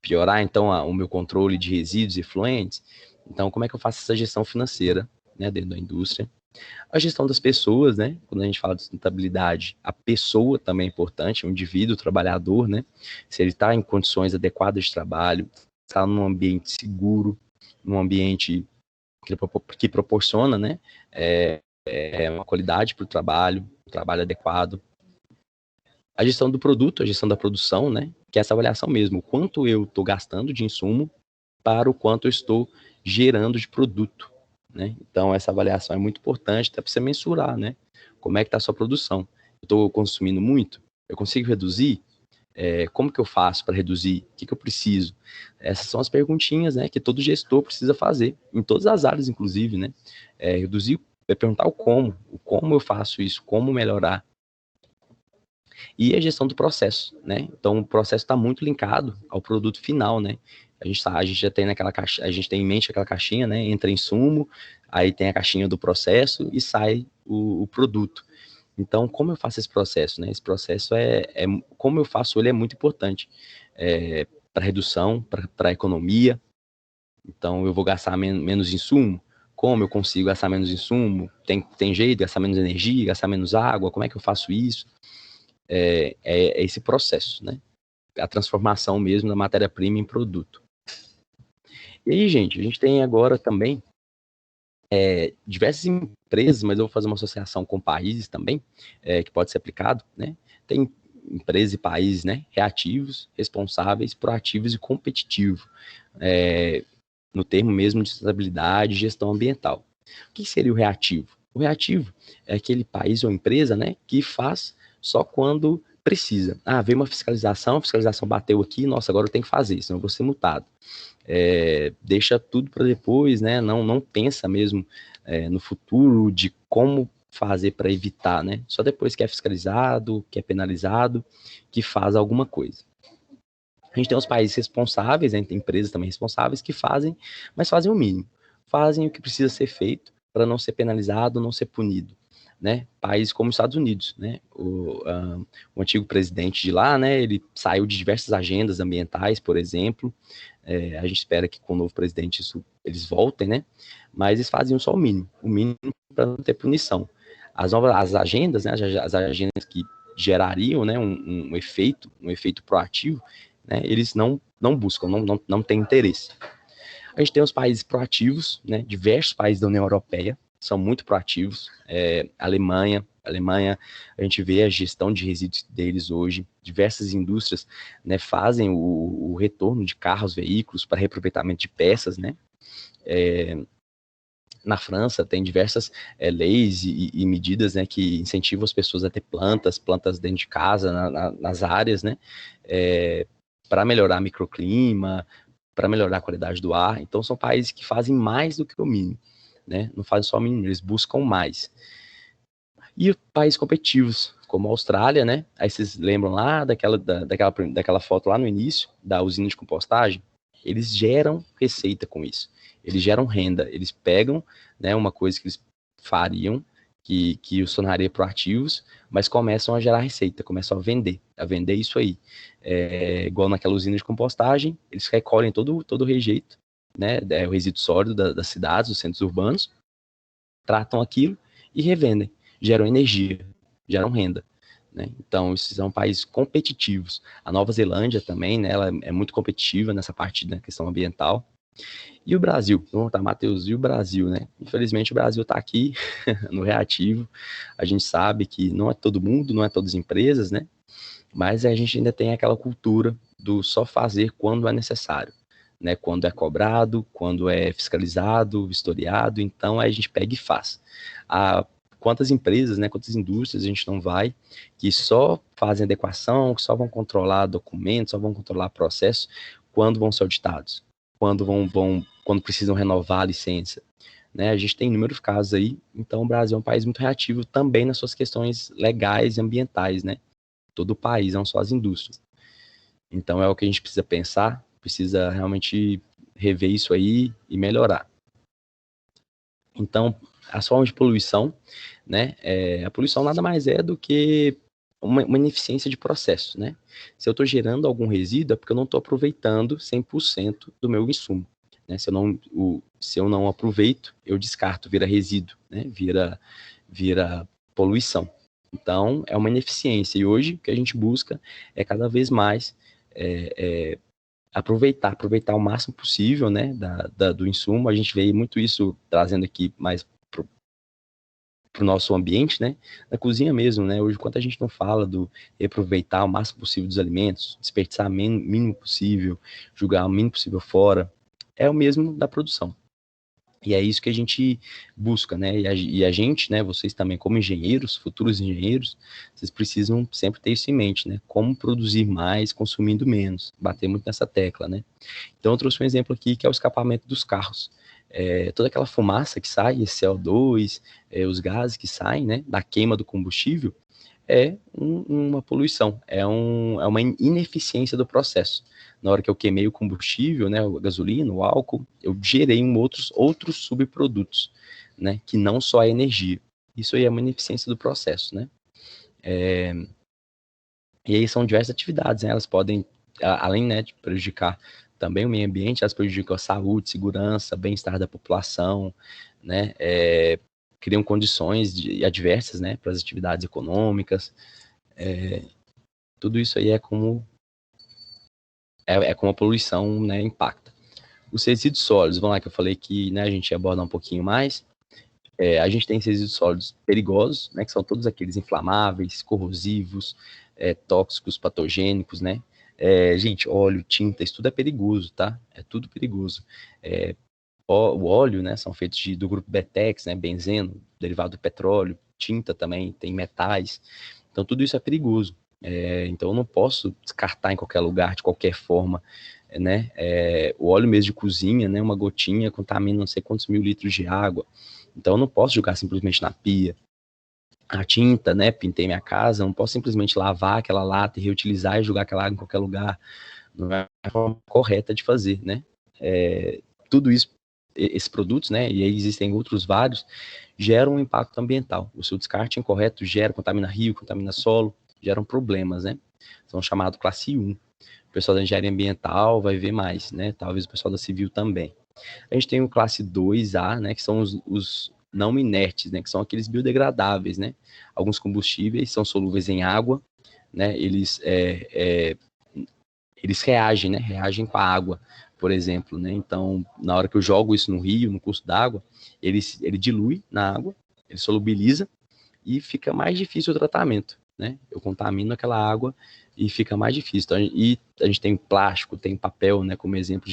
S1: piorar, então, o meu controle de resíduos e efluentes. Então, como é que eu faço essa gestão financeira, né, dentro da indústria? A gestão das pessoas, né? Quando a gente fala de sustentabilidade, a pessoa também é importante, o indivíduo, o trabalhador, né? Se ele está em condições adequadas de trabalho, está num ambiente seguro, num ambiente que proporciona, né, uma qualidade para o trabalho, um trabalho adequado. A gestão do produto, a gestão da produção, né? Que é essa avaliação mesmo, o quanto eu estou gastando de insumo para o quanto eu estou gerando de produto, né? Então, essa avaliação é muito importante até para você mensurar, né? Como é que está a sua produção? Eu estou consumindo muito? Eu consigo reduzir? Como que eu faço para reduzir? O que eu preciso? Essas são as perguntinhas, né, que todo gestor precisa fazer, em todas as áreas, inclusive, né? Reduzir, perguntar o como eu faço isso, como melhorar. E a gestão do processo, né? Então, o processo está muito linkado ao produto final, né? A gente já tem naquela caixa, a gente tem em mente aquela caixinha, né? Entra insumo, aí tem a caixinha do processo e sai o produto. Então, como eu faço esse processo, né? Esse processo como eu faço ele é muito importante para redução, para economia. Então, eu vou gastar menos insumo. Como eu consigo gastar menos insumo? Tem jeito de gastar menos energia, gastar menos água? Como é que eu faço isso? É esse processo, né? A transformação mesmo da matéria-prima em produto. E aí, gente, a gente tem agora também diversas empresas, mas eu vou fazer uma associação com países também, que pode ser aplicado, né? Tem empresas e países, né, reativos, responsáveis, proativos e competitivos, no termo mesmo de sustentabilidade e gestão ambiental. O que seria o reativo? O reativo é aquele país ou empresa, né, que faz só quando precisa. Veio uma fiscalização, a fiscalização bateu aqui, nossa, agora eu tenho que fazer, senão eu vou ser multado. Deixa tudo para depois, né? Não pensa mesmo no futuro de como fazer para evitar, né? Só depois que é fiscalizado, que é penalizado, que faz alguma coisa. A gente tem os países responsáveis, né? Tem empresas também responsáveis que fazem, mas fazem o mínimo. Fazem o que precisa ser feito para não ser penalizado, não ser punido. Né, países como os Estados Unidos, né, o antigo presidente de lá, né, ele saiu de diversas agendas ambientais, por exemplo. A gente espera que com o novo presidente eles voltem, né, mas eles faziam só o mínimo para não ter punição. As agendas, né, as agendas que gerariam, né, um efeito proativo, né, eles não buscam, não têm interesse. A gente tem os países proativos, né, diversos países da União Europeia são muito proativos. Alemanha, a gente vê a gestão de resíduos deles hoje. Diversas indústrias, né, fazem o retorno de carros, veículos para reaproveitamento de peças, né? Na França tem diversas leis e medidas, né, que incentivam as pessoas a ter plantas dentro de casa, nas áreas, né? Para melhorar microclima, para melhorar a qualidade do ar. Então são países que fazem mais do que o mínimo. Né? Não fazem só o mínimo, eles buscam mais. E países competitivos, como a Austrália, né? Aí vocês lembram lá daquela foto lá no início, da usina de compostagem? Eles geram receita com isso. Eles geram renda. Eles pegam, né, uma coisa que eles fariam, que os tornaria proativos, mas começam a gerar receita, começam a vender isso aí. Igual naquela usina de compostagem, eles recolhem todo o rejeito, né, o resíduo sólido das cidades, dos centros urbanos, tratam aquilo e revendem, geram energia, geram renda. Né? Então, esses são países competitivos. A Nova Zelândia também, né, ela é muito competitiva nessa parte da questão ambiental. E o Brasil? Matheus, e o Brasil, né? Infelizmente, o Brasil está aqui no reativo. A gente sabe que não é todo mundo, não é todas as empresas, né? Mas a gente ainda tem aquela cultura do só fazer quando é necessário. Né, quando é cobrado, quando é fiscalizado, vistoriado, então aí a gente pega e faz. Quantas empresas, né, quantas indústrias a gente não vai, que só fazem adequação, que só vão controlar documentos, só vão controlar processos, quando vão ser auditados, quando quando precisam renovar a licença. Né, a gente tem inúmeros casos aí, então o Brasil é um país muito reativo também nas suas questões legais e ambientais, né? Todo o país, não só as indústrias. Então é o que a gente precisa pensar, precisa realmente rever isso aí e melhorar. Então, as formas de poluição, né? A poluição nada mais é do que uma ineficiência de processo, né? Se eu estou gerando algum resíduo, é porque eu não estou aproveitando 100% do meu insumo. Né? Se eu não aproveito, eu descarto, vira resíduo, né? Vira poluição. Então, é uma ineficiência. E hoje, o que a gente busca é cada vez mais aproveitar o máximo possível, né, do insumo. A gente vê muito isso trazendo aqui mais para o nosso ambiente, né, na cozinha mesmo, né, hoje quanto a gente não fala do reaproveitar o máximo possível dos alimentos, desperdiçar o mínimo possível, jogar o mínimo possível fora, é o mesmo da produção. E é isso que a gente busca, né? E a gente, né, vocês também como engenheiros, futuros engenheiros, vocês precisam sempre ter isso em mente, né? Como produzir mais, consumindo menos, bater muito nessa tecla, né? Então eu trouxe um exemplo aqui que é o escapamento dos carros. Toda aquela fumaça que sai, esse CO2, os gases que saem, né, da queima do combustível, uma poluição, é uma ineficiência do processo. Na hora que eu queimei o combustível, né, a gasolina, o álcool, eu gerei outros subprodutos, né, que não só a energia. Isso aí é uma ineficiência do processo, né? E aí são diversas atividades, né? Elas podem, além, né, de prejudicar também o meio ambiente, elas prejudicam a saúde, segurança, bem-estar da população, né? Criam condições adversas, né, para as atividades econômicas. Tudo isso aí é como a poluição, né, impacta. Os resíduos sólidos, vamos lá, que eu falei que, né, a gente ia abordar um pouquinho mais. A gente tem resíduos sólidos perigosos, né, que são todos aqueles inflamáveis, corrosivos, tóxicos, patogênicos, né? Gente, óleo, tinta, isso tudo é perigoso, tá? É tudo perigoso. O óleo, né, são feitos do grupo Betex, né, benzeno, derivado do petróleo, tinta também, tem metais. Então, tudo isso é perigoso. Então, eu não posso descartar em qualquer lugar, de qualquer forma, né? O óleo mesmo de cozinha, né, uma gotinha contamina não sei quantos mil litros de água. Então, eu não posso jogar simplesmente na pia. A tinta, né, pintei minha casa, eu não posso simplesmente lavar aquela lata e reutilizar e jogar aquela água em qualquer lugar. Não é a forma correta de fazer, né? Tudo isso, esses produtos, né, e aí existem outros vários, geram um impacto ambiental. O seu descarte incorreto contamina rio, contamina solo, geram problemas, né? São chamados classe 1. O pessoal da engenharia ambiental vai ver mais, né? Talvez o pessoal da civil também. A gente tem o classe 2A, né, que são os não inertes, né, que são aqueles biodegradáveis, né? Alguns combustíveis são solúveis em água, né? Eles reagem, né? Reagem com a água, por exemplo, né? Então, na hora que eu jogo isso no rio, no curso d'água, ele dilui na água, ele solubiliza e fica mais difícil o tratamento, né? Eu contamino aquela água e fica mais difícil. Então, e a gente tem plástico, tem papel, né, como exemplo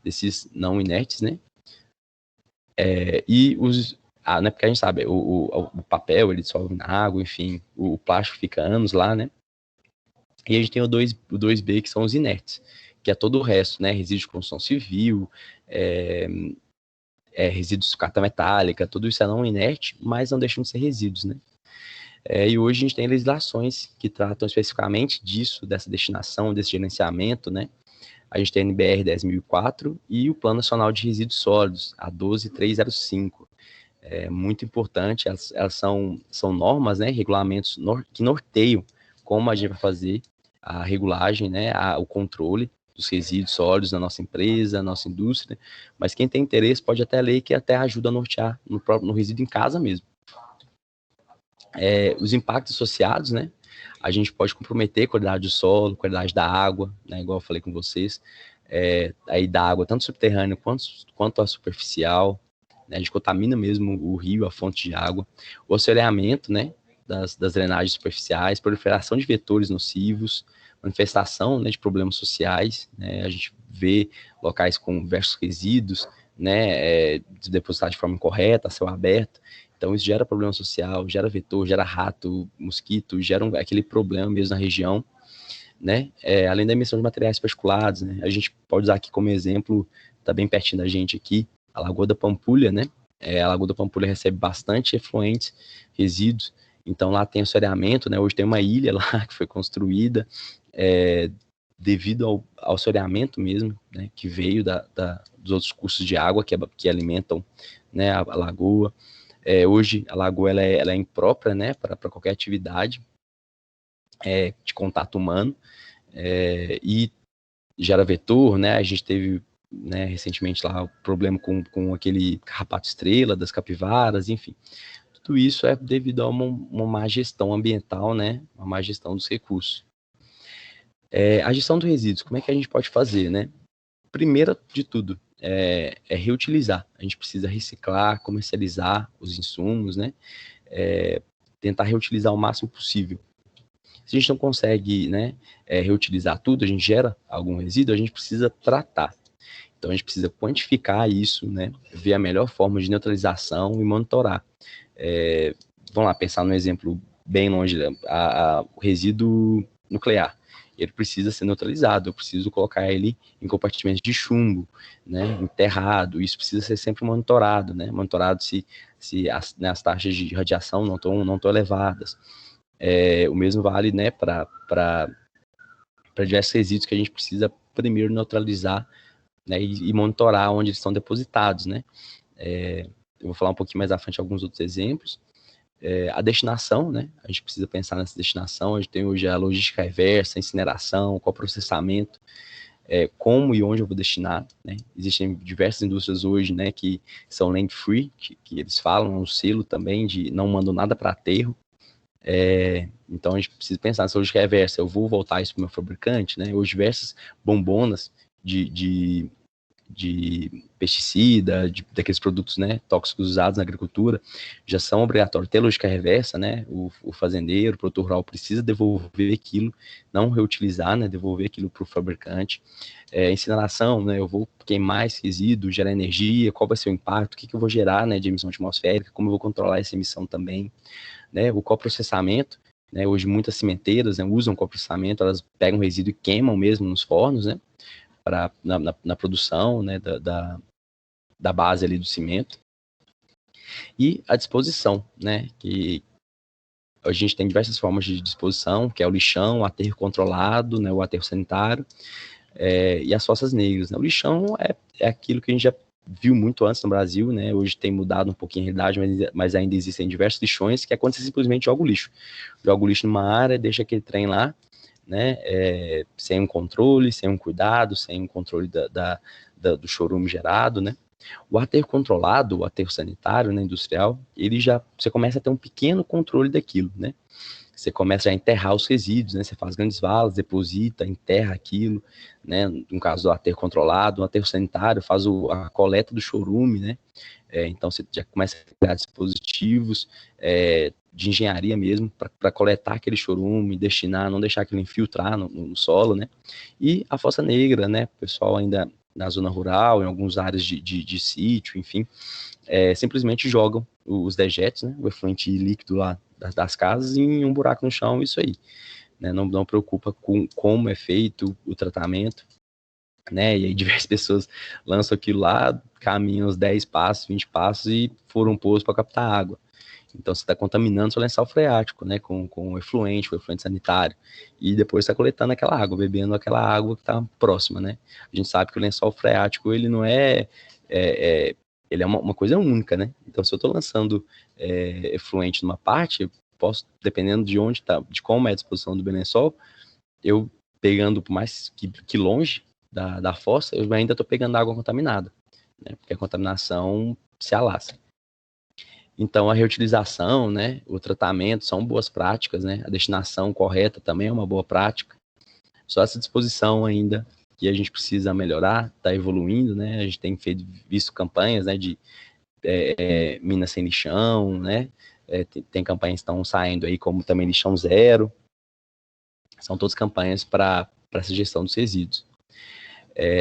S1: desses não inertes, né? Né, porque a gente sabe, o papel, ele dissolve na água, enfim, o plástico fica anos lá, né? E a gente tem o 2B, que são os inertes, que é todo o resto, né? Resíduos de construção civil, resíduos de sucata metálica, tudo isso é não inerte, mas não deixam de ser resíduos, né? E hoje a gente tem legislações que tratam especificamente disso, dessa destinação, desse gerenciamento, né? A gente tem a NBR 10.004 e o Plano Nacional de Resíduos Sólidos, a 12305. É muito importante, elas são normas, né, regulamentos que norteiam como a gente vai fazer a regulagem, né, o controle dos resíduos sólidos na nossa empresa, na nossa indústria, mas quem tem interesse pode até ler, que até ajuda a nortear no resíduo em casa mesmo. Os impactos associados, né, a gente pode comprometer a qualidade do solo, qualidade da água, né, igual eu falei com vocês, aí da água, tanto subterrânea quanto a superficial, né, a gente contamina mesmo o rio, a fonte de água, o assoreamento, né, das drenagens superficiais, proliferação de vetores nocivos, manifestação, né, de problemas sociais, né, a gente vê locais com diversos resíduos, né, depositados de forma incorreta, a céu aberto. Então, isso gera problema social, gera vetor, gera rato, mosquito, gera aquele problema mesmo na região, né? Além da emissão de materiais particulados, né? A gente pode usar aqui como exemplo, está bem pertinho da gente aqui, a Lagoa da Pampulha, né? A Lagoa da Pampulha recebe bastante efluentes, resíduos, então lá tem o saneamento, né? Hoje tem uma ilha lá que foi construída devido ao saneamento mesmo, né? Que veio dos outros cursos de água que alimentam, né, a lagoa. Hoje a lagoa ela é imprópria, né, para qualquer atividade de contato humano, e gera vetor, né? A gente teve, né, recentemente lá o problema com aquele carrapato estrela das capivaras, enfim. Tudo isso é devido a uma má gestão ambiental, né, uma má gestão dos recursos. A gestão dos resíduos, como é que a gente pode fazer, né? Primeiro de tudo, reutilizar. A gente precisa reciclar, comercializar os insumos, né? Tentar reutilizar o máximo possível. Se a gente não consegue, né, reutilizar tudo, a gente gera algum resíduo, a gente precisa tratar. Então, a gente precisa quantificar isso, né? Ver a melhor forma de neutralização e monitorar. Vamos lá, pensar num exemplo bem longe, o resíduo nuclear. Ele precisa ser neutralizado, eu preciso colocar ele em compartimentos de chumbo, né, enterrado, isso precisa ser sempre monitorado, né, monitorado se as taxas de radiação não estão elevadas. O mesmo vale, né, para diversos resíduos que a gente precisa primeiro neutralizar, né, e monitorar onde eles estão depositados, né. Eu vou falar um pouquinho mais à frente alguns outros exemplos. A destinação, né? A gente precisa pensar nessa destinação. A gente tem hoje a logística reversa, a incineração, qual processamento, como e onde eu vou destinar, né? Existem diversas indústrias hoje, né, que são land free, que eles falam, um selo também de não mando nada para aterro. Então a gente precisa pensar nessa logística reversa. Eu vou voltar isso para o meu fabricante, né? Hoje diversas bombonas de pesticida, daqueles produtos, né, tóxicos usados na agricultura, já são obrigatórios. Ter lógica reversa, né, o fazendeiro, o produtor rural precisa devolver aquilo, não reutilizar, né, devolver aquilo para o fabricante. Incineração, né, eu vou queimar esse resíduo, gerar energia, qual vai ser o impacto, o que eu vou gerar, né, de emissão atmosférica, como eu vou controlar essa emissão também, né, o coprocessamento, né, hoje muitas cimenteiras, né, usam coprocessamento, elas pegam resíduo e queimam mesmo nos fornos, né, na produção, né, da base ali do cimento. E a disposição, né, que a gente tem diversas formas de disposição, que é o lixão, o aterro controlado, né, o aterro sanitário, e as fossas negras, né. O lixão é aquilo que a gente já viu muito antes no Brasil, né, hoje tem mudado um pouquinho a realidade, mas ainda existem diversos lixões, que é quando você simplesmente joga o lixo numa área, deixa aquele trem lá, né, sem um controle, sem um cuidado, sem um controle do chorume gerado, né. O aterro controlado, o aterro sanitário, né, industrial, você começa a ter um pequeno controle daquilo, né. Você começa a enterrar os resíduos, né, você faz grandes valas, deposita, enterra aquilo, né, no caso do aterro controlado. O aterro sanitário faz a coleta do chorume, né, então você já começa a criar dispositivos de engenharia mesmo para coletar aquele chorume, destinar, não deixar aquilo infiltrar no solo, né. E a fossa negra, né, o pessoal ainda na zona rural, em algumas áreas de sítio, enfim, simplesmente jogam os dejetos, né, o efluente líquido lá das casas em um buraco no chão, isso aí, né, não preocupa com como é feito o tratamento, né, e aí diversas pessoas lançam aquilo lá, caminham uns 10 passos, 20 passos e furam um poço para captar água. Então você está contaminando seu lençol freático, né, com o efluente sanitário, e depois está coletando aquela água, bebendo aquela água que está próxima, né. A gente sabe que o lençol freático, ele não ele é uma coisa única, né. Então se eu estou lançando efluente numa parte, eu posso, dependendo de onde está, de como é a disposição do meu lençol, eu pegando por mais que longe da fossa, eu ainda estou pegando água contaminada, né, porque a contaminação se alastra. Então, a reutilização, né, o tratamento são boas práticas, né, a destinação correta também é uma boa prática. Só essa disposição ainda que a gente precisa melhorar, está evoluindo, né, a gente tem visto campanhas, né, de Minas Sem Lixão, né, tem campanhas que estão saindo aí, como também Lixão Zero, são todas campanhas para essa gestão dos resíduos.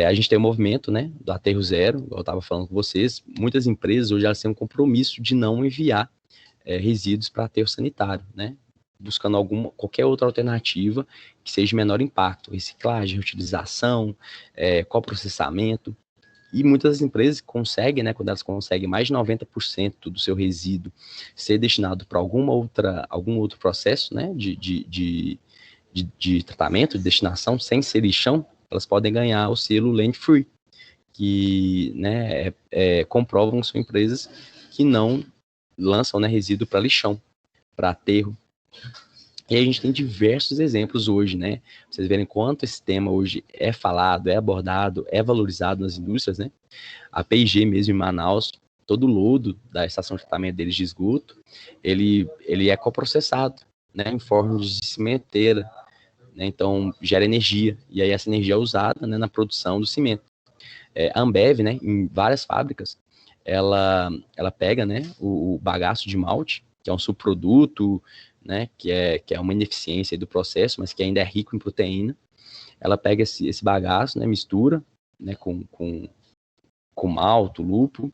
S1: A gente tem o movimento, né, do aterro zero, eu estava falando com vocês, muitas empresas hoje elas têm um compromisso de não enviar resíduos para aterro sanitário, né, buscando qualquer outra alternativa que seja de menor impacto, reciclagem, reutilização, coprocessamento, e muitas das empresas conseguem, né, quando elas conseguem mais de 90% do seu resíduo ser destinado para algum outro processo, né, de tratamento, de destinação, sem ser lixão, elas podem ganhar o selo Land Free, que, né, comprovam que são empresas que não lançam, né, resíduo para lixão, para aterro. E a gente tem diversos exemplos hoje, né? Pra vocês verem quanto esse tema hoje é falado, é abordado, é valorizado nas indústrias, né? A P&G mesmo em Manaus, todo o lodo da estação de tratamento deles de esgoto, ele é coprocessado, né, em forma de cimenteira, né? Então gera energia, e aí essa energia é usada, né, na produção do cimento. A Ambev, né, em várias fábricas, ela pega, né, o bagaço de malte, que é um subproduto, né, que é uma ineficiência do processo, mas que ainda é rico em proteína. Ela pega esse bagaço, né, mistura, né, com com malto, lúpulo,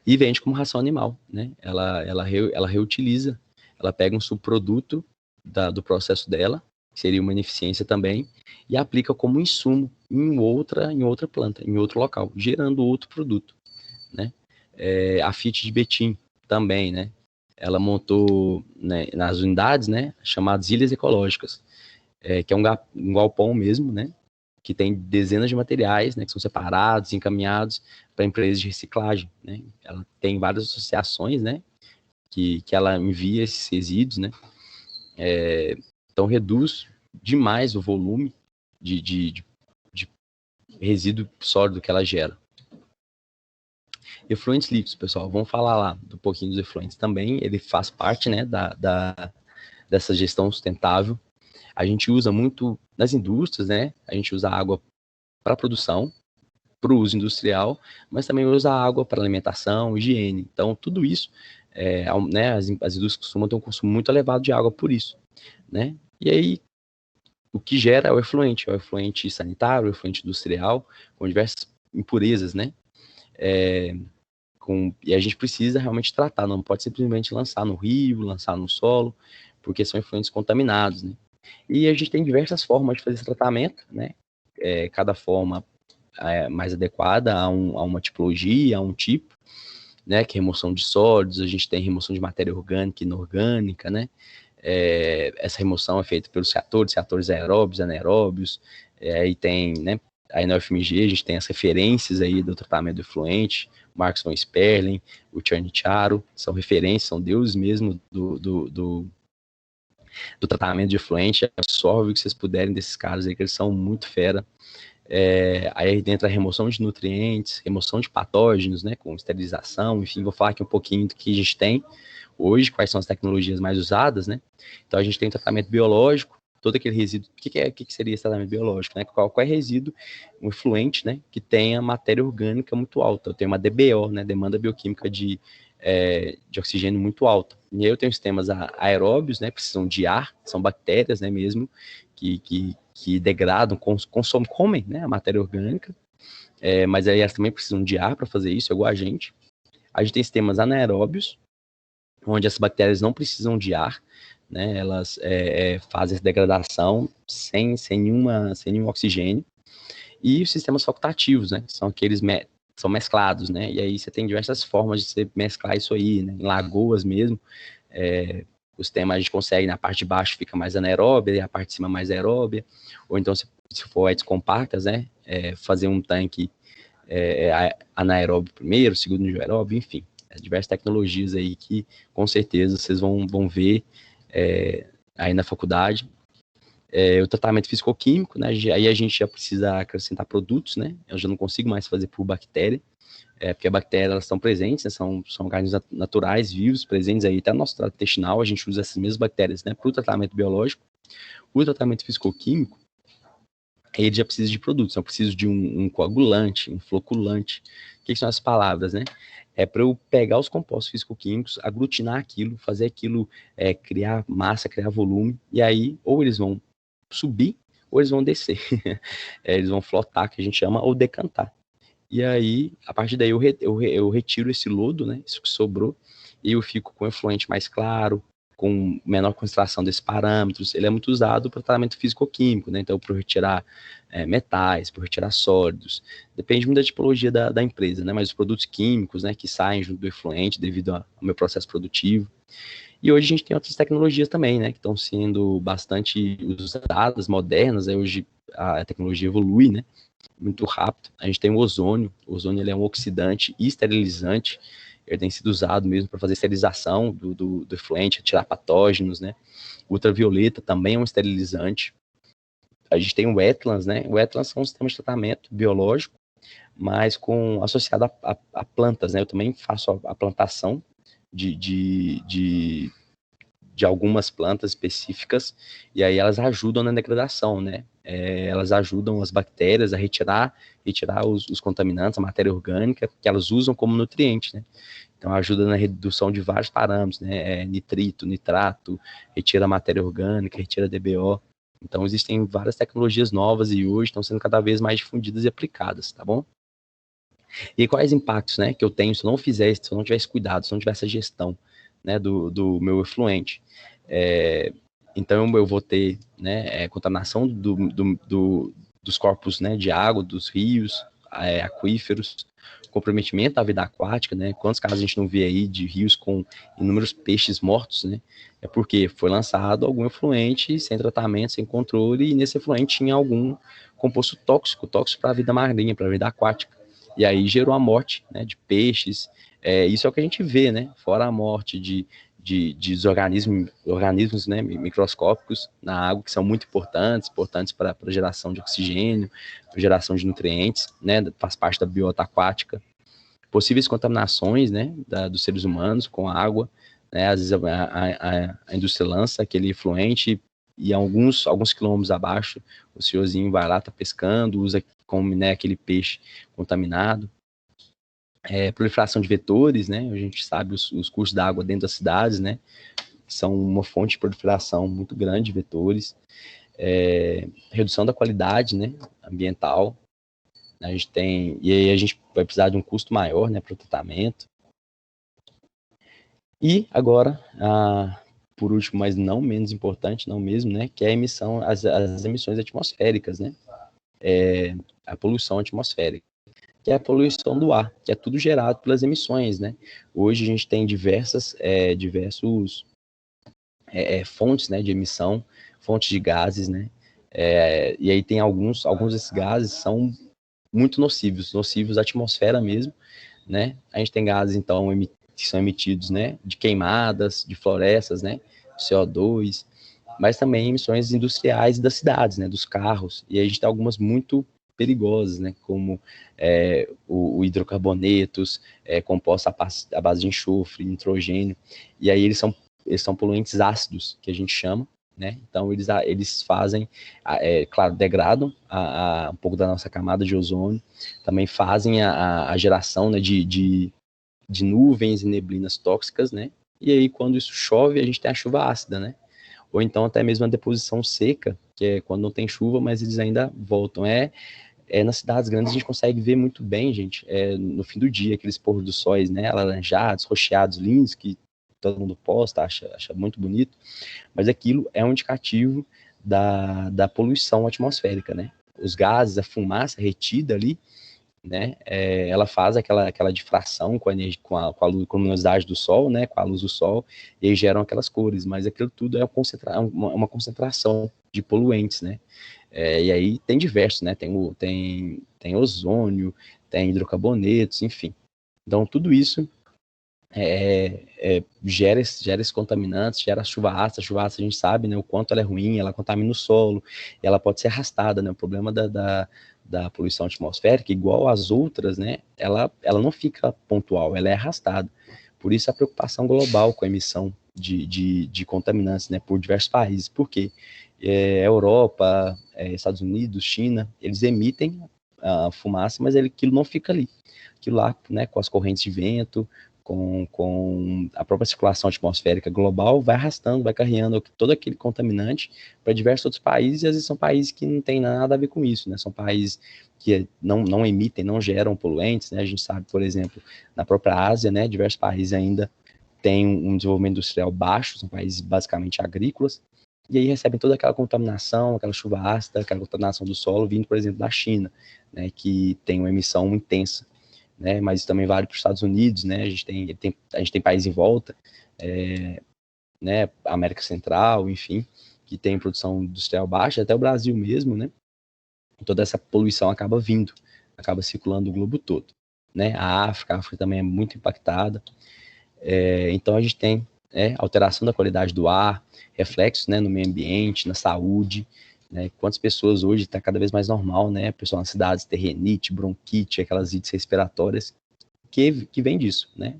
S1: e vende como ração animal, né? Ela reutiliza, ela pega um subproduto do processo dela, que seria uma ineficiência também, e aplica como insumo em outra planta, em outro local, gerando outro produto, né? A Fiat de Betim também, né? Ela montou, né, nas unidades, né, chamadas ilhas ecológicas, que é um galpão mesmo, né? Que tem dezenas de materiais, né, que são separados, encaminhados para empresas de reciclagem, né? Ela tem várias associações, né, que ela envia esses resíduos, né? Então reduz demais o volume de resíduo sólido que ela gera. Efluentes líquidos, pessoal, vamos falar lá um pouquinho dos efluentes também. Ele faz parte, né, dessa gestão sustentável. A gente usa muito nas indústrias, né? A gente usa água para produção, para o uso industrial, mas também usa água para alimentação, higiene. Então, tudo isso, né, as indústrias costumam ter um consumo muito elevado de água por isso, né? E aí, o que gera é o efluente sanitário, o efluente industrial, com diversas impurezas, né? E a gente precisa realmente tratar, não pode simplesmente lançar no rio, lançar no solo, porque são efluentes contaminados, né? E a gente tem diversas formas de fazer esse tratamento, né? Cada forma mais adequada a uma tipologia, a um tipo, né? Que é remoção de sólidos, a gente tem remoção de matéria orgânica e inorgânica, né? Essa remoção é feita pelos reatores aeróbios, anaeróbios, aí tem, né? Aí na UFMG a gente tem as referências aí do tratamento do efluente, Marcos von Sperling, o Tcharnicharo, são referências, são deuses mesmo do tratamento de efluente. Absorve o que vocês puderem desses caras aí, que eles são muito fera. Aí dentro a remoção de nutrientes, remoção de patógenos, né, com esterilização, enfim, vou falar aqui um pouquinho do que a gente tem hoje, quais são as tecnologias mais usadas, né? Então a gente tem tratamento biológico, todo aquele resíduo. O que seria esse tratamento biológico, né? Qual é resíduo, um efluente, né, que tenha matéria orgânica muito alta? Eu tenho uma DBO, né, demanda bioquímica de oxigênio muito alta. E aí eu tenho sistemas aeróbios, né, precisam de ar, são bactérias, né, mesmo, que degradam, comem, né, a matéria orgânica, mas aí elas também precisam de ar para fazer isso, igual a gente. A gente tem sistemas anaeróbios, onde as bactérias não precisam de ar, né, elas fazem essa degradação sem nenhum oxigênio. E os sistemas facultativos, né, são aqueles são mesclados, né, e aí você tem diversas formas de você mesclar isso aí, né, em lagoas mesmo. O sistema a gente consegue, na parte de baixo fica mais anaeróbia, e a parte de cima mais aeróbia, ou então se for áreas compactas, né, fazer um tanque anaeróbio primeiro, segundo de aeróbio, enfim, diversas tecnologias aí que com certeza vocês vão ver aí na faculdade. O tratamento físico-químico, né, aí a gente já precisa acrescentar produtos, né, eu já não consigo mais fazer por bactéria, porque as bactérias elas estão presentes, né, são organismos naturais, vivos, presentes aí até no nosso trato intestinal, a gente usa essas mesmas bactérias, né, para o tratamento biológico. O tratamento físico-químico, ele já precisa de produtos, eu preciso de um coagulante, um floculante. O que são as palavras, né? Para eu pegar os compostos físico-químicos, aglutinar aquilo, fazer aquilo criar massa, criar volume, e aí ou eles vão subir ou eles vão descer. Eles vão flotar, que a gente chama, ou decantar. E aí, a partir daí, eu retiro esse lodo, né, isso que sobrou, e eu fico com efluente mais claro, com menor concentração desses parâmetros. Ele é muito usado para tratamento físico-químico, né, então para retirar metais, para retirar sólidos, depende muito da tipologia da empresa, né, mas os produtos químicos, né, que saem junto do efluente devido ao meu processo produtivo. E hoje a gente tem outras tecnologias também, né, que estão sendo bastante usadas, modernas. Aí hoje a tecnologia evolui, né, muito rápido. A gente tem o ozônio. O ozônio ele é um oxidante e esterilizante. Ele tem sido usado mesmo para fazer esterilização do efluente, tirar patógenos, né. O ultravioleta também é um esterilizante. A gente tem o wetlands, né. O wetlands é um sistema de tratamento biológico, mas associado a plantas, né. Eu também faço a plantação de algumas plantas específicas, e aí elas ajudam na degradação, né? Elas ajudam as bactérias a retirar os contaminantes, a matéria orgânica, que elas usam como nutriente, né? Então ajuda na redução de vários parâmetros, né? Nitrito, nitrato, retira a matéria orgânica, retira a DBO. Então existem várias tecnologias novas e hoje estão sendo cada vez mais difundidas e aplicadas, tá bom? E quais impactos, né, que eu tenho se eu não fizer isso, se eu não tiver esse cuidado, se eu não tiver essa gestão, né, do meu efluente? Então eu vou ter, né, contaminação dos corpos, né, de água, dos rios, aquíferos, comprometimento da vida aquática, né? Quantos casos a gente não vê aí de rios com inúmeros peixes mortos, né? É porque foi lançado algum efluente sem tratamento, sem controle, e nesse efluente tinha algum composto tóxico para a vida marinha, para a vida aquática. E aí gerou a morte, né, de peixes. Isso é o que a gente vê, né? Fora a morte de organismos, né, microscópicos na água, que são muito importantes para a geração de oxigênio, para geração de nutrientes, né, faz parte da biota aquática. Possíveis contaminações, né, dos seres humanos com a água, né, às vezes a indústria lança aquele efluente e alguns quilômetros abaixo, o senhorzinho vai lá, tá pescando, usa como, né, aquele peixe contaminado. Proliferação de vetores, né? A gente sabe os cursos d'água dentro das cidades, né? São uma fonte de proliferação muito grande de vetores. Redução da qualidade, né, ambiental. E aí a gente vai precisar de um custo maior, né, para o tratamento. E agora, por último, mas não menos importante, não mesmo, né, que é a emissão, as emissões atmosféricas, né? A poluição atmosférica, que é a poluição do ar, que é tudo gerado pelas emissões, né? Hoje a gente tem diversos fontes, né, de emissão, fontes de gases, né? E aí tem alguns desses gases são muito nocivos à atmosfera mesmo, né? A gente tem gases, então, que são emitidos, né, de queimadas, de florestas, né, CO2, mas também emissões industriais das cidades, né, dos carros, e aí a gente tem algumas muito perigosas, né, como o hidrocarbonetos, compostos à base de enxofre, nitrogênio, e aí eles são poluentes ácidos, que a gente chama, né? Então eles fazem, claro, degradam um pouco da nossa camada de ozônio, também fazem a geração, né, de nuvens e neblinas tóxicas, né? E aí quando isso chove, a gente tem a chuva ácida, né? Ou então até mesmo a deposição seca, que é quando não tem chuva, mas eles ainda voltam. Nas cidades grandes a gente consegue ver muito bem, gente, no fim do dia, aqueles pôr do sóis, né, alaranjados, rocheados, lindos, que todo mundo posta, acha muito bonito, mas aquilo é um indicativo da poluição atmosférica, né? Os gases, a fumaça retida ali, né? Ela faz aquela difração com a luminosidade do sol, né? Com a luz do sol, e aí geram aquelas cores, mas aquilo tudo é uma concentração de poluentes, né? E aí tem diversos, né? Tem ozônio, tem hidrocarbonetos, enfim. Então tudo isso gera esses contaminantes, gera a chuva ácida. A chuva ácida a gente sabe, né, o quanto ela é ruim, ela contamina o solo, e ela pode ser arrastada, né? O problema da poluição atmosférica, igual às outras, né, ela não fica pontual, ela é arrastada. Por isso a preocupação global com a emissão de contaminantes, né, por diversos países. Por quê? Europa, Estados Unidos, China, eles emitem a fumaça, mas aquilo não fica ali. Aquilo lá, né, com as correntes de vento, com a própria circulação atmosférica global, vai arrastando, vai carregando todo aquele contaminante para diversos outros países, e às vezes são países que não tem nada a ver com isso, né? São países que não emitem, não geram poluentes, né? A gente sabe, por exemplo, na própria Ásia, né, diversos países ainda têm um desenvolvimento industrial baixo, são países basicamente agrícolas, e aí recebem toda aquela contaminação, aquela chuva ácida, aquela contaminação do solo, vindo, por exemplo, da China, né, que tem uma emissão intensa, né, mas isso também vale para os Estados Unidos, né, a gente tem países em volta, né, América Central, enfim, que tem produção industrial baixa, até o Brasil mesmo, né, toda essa poluição acaba circulando o globo todo, né, a África também é muito impactada, então a gente tem alteração da qualidade do ar, reflexos, né, no meio ambiente, na saúde, né, quantas pessoas hoje está cada vez mais normal, né, pessoal nas cidades ter rinite, bronquite, aquelas ites respiratórias, que vem disso, né,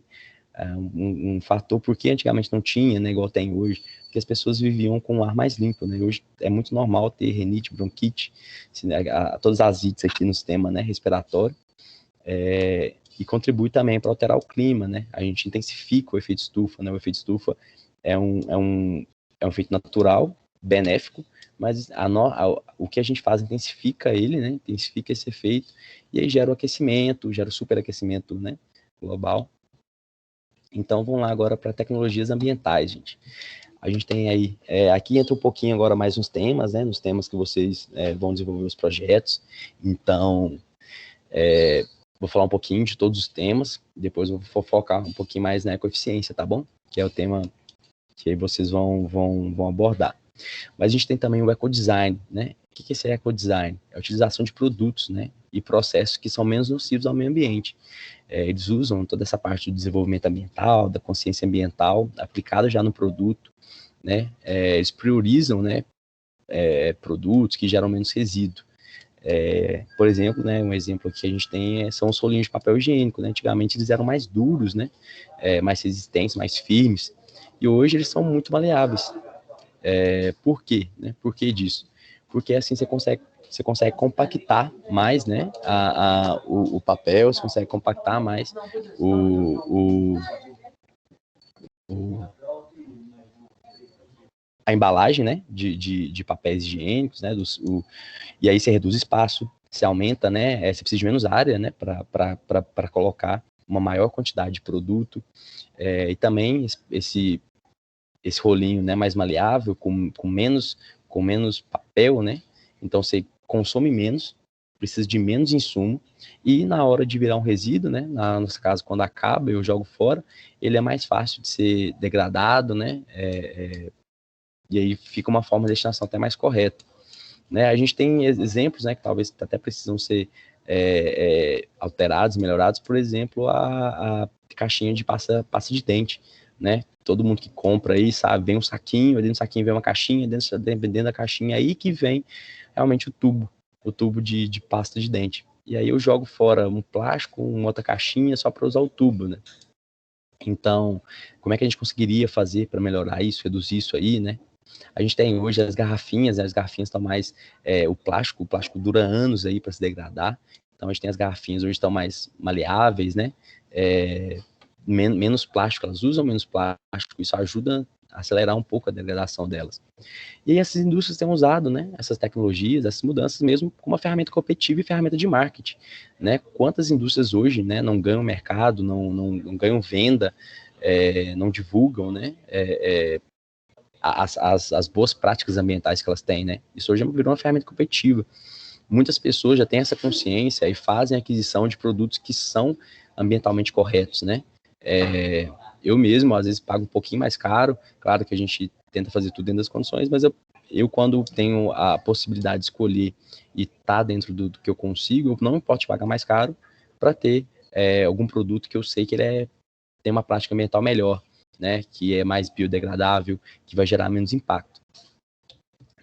S1: um fator porque antigamente não tinha, né, igual tem hoje, porque as pessoas viviam com um ar mais limpo, né, hoje é muito normal ter rinite, bronquite, todas as ites aqui no sistema, né, respiratório, e contribui também para alterar o clima, né, a gente intensifica o efeito estufa, né, o efeito estufa é um efeito natural, benéfico, mas o que a gente faz intensifica ele, né? Intensifica esse efeito, e aí gera o aquecimento, gera o superaquecimento, né? Global. Então, vamos lá agora para tecnologias ambientais, gente. A gente tem aí, aqui entra um pouquinho agora mais nos temas, né? Nos temas que vocês vão desenvolver os projetos. Então, vou falar um pouquinho de todos os temas, depois eu vou focar um pouquinho mais na ecoeficiência, tá bom? Que é o tema que aí vocês vão abordar. Mas a gente tem também o ecodesign, né? O que é esse ecodesign? É a utilização de produtos, né? E processos que são menos nocivos ao meio ambiente. Eles usam toda essa parte do desenvolvimento ambiental, da consciência ambiental, aplicada já no produto, né? Eles priorizam, né? Produtos que geram menos resíduo. Por exemplo, né, um exemplo aqui que a gente tem são os rolinhos de papel higiênico, né? Antigamente eles eram mais duros, né? Mais resistentes, mais firmes, e hoje eles são muito maleáveis. Por quê? Né? Por que disso? Porque assim você consegue compactar mais, né? O papel, você consegue compactar mais a embalagem, né? De papéis higiênicos, né? E aí você reduz espaço, você aumenta, né? Você precisa de menos área, né? Para colocar uma maior quantidade de produto. E também esse rolinho, né, mais maleável, com menos papel, né? Então você consome menos, precisa de menos insumo, e na hora de virar um resíduo, né? No nosso caso, quando acaba, eu jogo fora, ele é mais fácil de ser degradado, né? E aí fica uma forma de destinação até mais correta. Né? A gente tem exemplos, né, que talvez até precisam ser alterados, melhorados, por exemplo, a caixinha de pasta de dente, né? Todo mundo que compra aí sabe, vem um saquinho, dentro do saquinho vem uma caixinha, dentro da caixinha aí que vem realmente o tubo de pasta de dente. E aí eu jogo fora um plástico, uma outra caixinha só para usar o tubo, né? Então, como é que a gente conseguiria fazer para melhorar isso, reduzir isso aí, né? A gente tem hoje as garrafinhas, né? As garrafinhas estão mais... o plástico dura anos aí para se degradar, então a gente tem as garrafinhas hoje estão mais maleáveis, né? Menos plástico, elas usam menos plástico, isso ajuda a acelerar um pouco a degradação delas. E aí essas indústrias têm usado, né, essas tecnologias, essas mudanças mesmo como uma ferramenta competitiva e ferramenta de marketing, né? Quantas indústrias hoje, né, não ganham mercado, não ganham venda, não divulgam, né, as boas práticas ambientais que elas têm, né? Isso hoje virou uma ferramenta competitiva. Muitas pessoas já têm essa consciência e fazem aquisição de produtos que são ambientalmente corretos, né? Eu mesmo, às vezes, pago um pouquinho mais caro, claro que a gente tenta fazer tudo dentro das condições, mas eu quando tenho a possibilidade de escolher e tá dentro do que eu consigo, eu não importo pagar mais caro para ter algum produto que eu sei que ele tem uma prática ambiental melhor, né, que é mais biodegradável, que vai gerar menos impacto,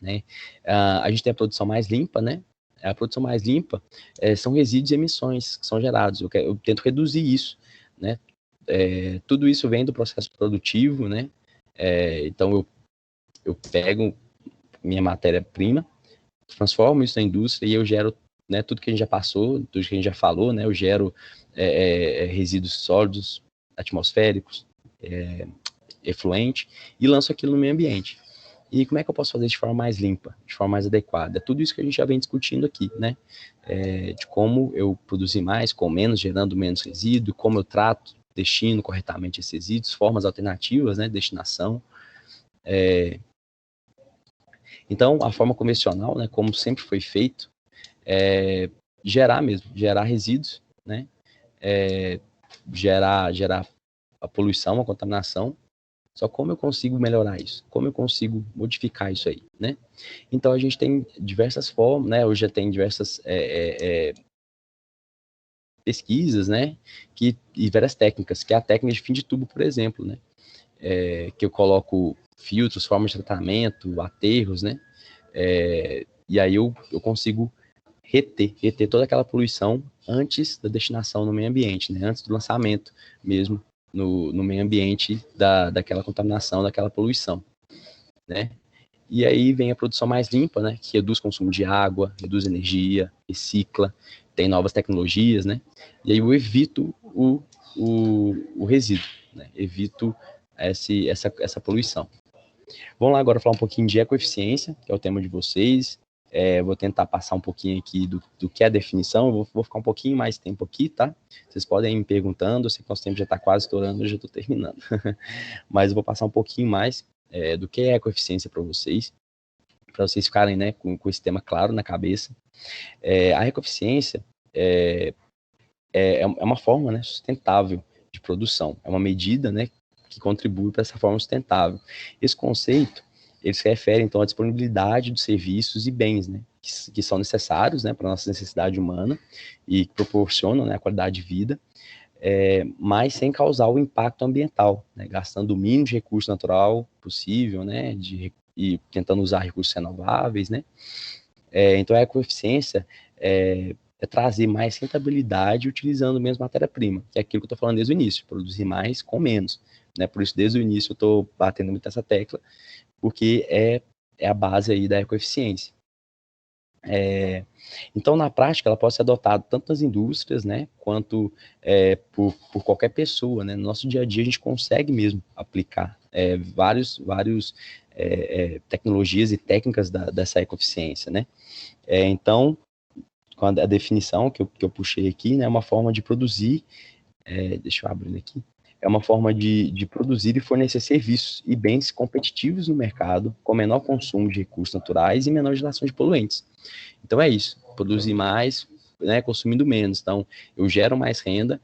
S1: né? A gente tem a produção mais limpa, né? A produção mais limpa são resíduos e emissões que são gerados. Eu tento reduzir isso, né? Tudo isso vem do processo produtivo, né? Então eu pego minha matéria-prima, transformo isso na indústria e eu gero, né, tudo que a gente já passou, tudo que a gente já falou, né? Eu gero resíduos sólidos, atmosféricos, efluente, e lanço aquilo no meio ambiente. E como é que eu posso fazer de forma mais limpa, de forma mais adequada? Tudo isso que a gente já vem discutindo aqui, né? De como eu produzir mais, com menos, gerando menos resíduo, como eu trato, destino corretamente esses resíduos, formas alternativas, né, de destinação. Então, a forma convencional, né, como sempre foi feito, gerar resíduos, né? Gerar a poluição, a contaminação. Só como eu consigo melhorar isso? Como eu consigo modificar isso aí, né? Então, a gente tem diversas formas, né? Hoje já tem diversas pesquisas, né? E várias técnicas, que é a técnica de fim de tubo, por exemplo, né? Que eu coloco filtros, formas de tratamento, aterros, né? E aí eu consigo reter toda aquela poluição antes da destinação no meio ambiente, né? Antes do lançamento mesmo no meio ambiente daquela contaminação, daquela poluição, né? E aí vem a produção mais limpa, né? Que reduz o consumo de água, reduz energia, recicla, tem novas tecnologias, né? E aí eu evito o resíduo, né? Evito essa poluição. Vamos lá agora falar um pouquinho de ecoeficiência, que é o tema de vocês. Vou tentar passar um pouquinho aqui do que é a definição, vou ficar um pouquinho mais tempo aqui, tá? Vocês podem ir me perguntando, eu sei que nosso tempo já está quase estourando, eu já estou terminando. Mas eu vou passar um pouquinho mais do que é ecoeficiência para vocês ficarem, né, com esse tema claro na cabeça. A ecoeficiência é uma forma, né, sustentável de produção, é uma medida, né, que contribui para essa forma sustentável. Esse conceito, ele se refere, então, à disponibilidade de serviços e bens, né, que são necessários, né, para a nossa necessidade humana e que proporcionam, né, a qualidade de vida, mas sem causar o impacto ambiental, né, gastando o mínimo de recurso natural possível, né, e tentando usar recursos renováveis, né. Então, a ecoeficiência é trazer mais rentabilidade utilizando menos matéria-prima, que é aquilo que eu estou falando desde o início, produzir mais com menos, né? Por isso, desde o início, eu estou batendo muito essa tecla, porque é a base aí da ecoeficiência. Então, na prática, ela pode ser adotada tanto nas indústrias, né, quanto por qualquer pessoa, né? No nosso dia a dia, a gente consegue mesmo aplicar vários tecnologias e técnicas dessa ecoeficiência, né? Então, a definição que eu puxei aqui, né, é uma forma de produzir, deixa eu abrir aqui, é uma forma de produzir e fornecer serviços e bens competitivos no mercado, com menor consumo de recursos naturais e menor geração de poluentes. Então é isso, produzir mais, né, consumindo menos. Então, eu gero mais renda,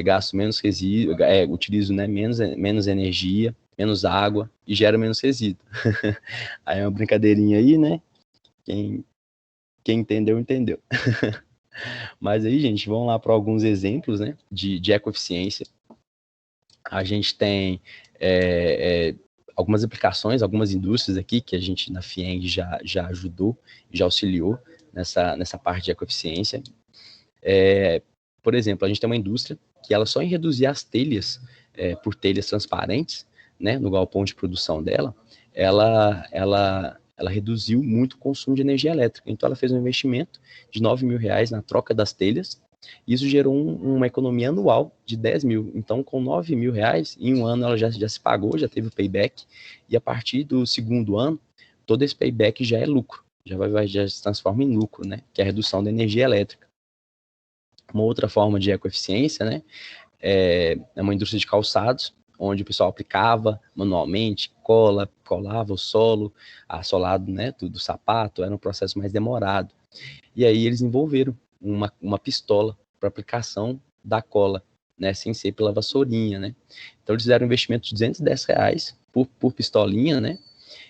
S1: gasto menos resíduo, utilizo, né, menos energia, menos água e gero menos resíduo. Aí é uma brincadeirinha aí, né? Quem entendeu, entendeu. Mas aí, gente, vamos lá para alguns exemplos, né, de ecoeficiência. A gente tem algumas aplicações, algumas indústrias aqui que a gente na FIENG já ajudou, já auxiliou nessa parte de ecoeficiência. Por exemplo, a gente tem uma indústria que ela só em reduzir as telhas por telhas transparentes, né, no galpão de produção dela, ela reduziu muito o consumo de energia elétrica. Então, ela fez um investimento de R$9 mil na troca das telhas, e isso gerou uma economia anual de 10 mil. Então, com R$9 mil, em um ano ela já se pagou, já teve o payback, e a partir do segundo ano, todo esse payback já é lucro, já se transforma em lucro, né, que é a redução da energia elétrica. Uma outra forma de ecoeficiência, né, é uma indústria de calçados, onde o pessoal aplicava manualmente, colava o solo, assolado, né, do sapato, era um processo mais demorado. E aí eles desenvolveram uma pistola para aplicação da cola, né, sem ser pela vassourinha, né. Então eles fizeram um investimento de R$210 por pistolinha, né,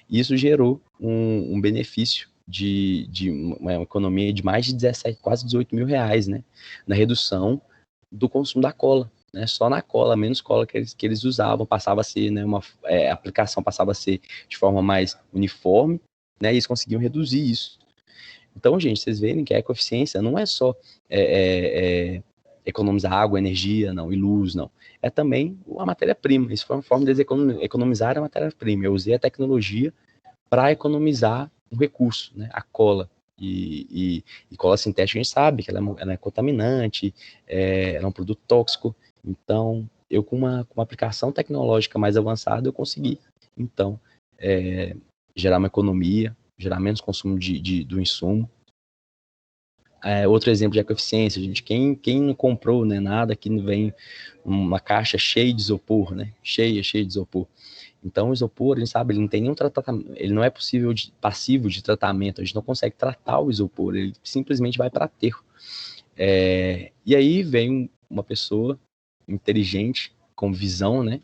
S1: e isso gerou um benefício de uma economia de mais de 17, quase R$18 mil, né, na redução do consumo da cola, né, só na cola, menos cola que eles usavam, passava a ser, né, a aplicação passava a ser de forma mais uniforme, né, e eles conseguiam reduzir isso. Então, gente, vocês verem que a ecoeficiência não é só economizar água, energia, não, e luz, não. É também a matéria-prima. Isso foi uma forma de economizar a matéria-prima. Eu usei a tecnologia para economizar um recurso, né, a cola. E cola sintética a gente sabe que ela é contaminante, ela é um produto tóxico. Então, eu com uma aplicação tecnológica mais avançada, eu consegui, então, gerar uma economia, gerar menos consumo do insumo. Outro exemplo de ecoeficiência, gente, quem não comprou, né, nada que não vem uma caixa cheia de isopor, né, cheia de isopor. Então, o isopor, a gente sabe, ele não tem nenhum tratamento, ele não é passivo de tratamento, a gente não consegue tratar o isopor, ele simplesmente vai para aterro. E aí vem uma pessoa inteligente, com visão, né,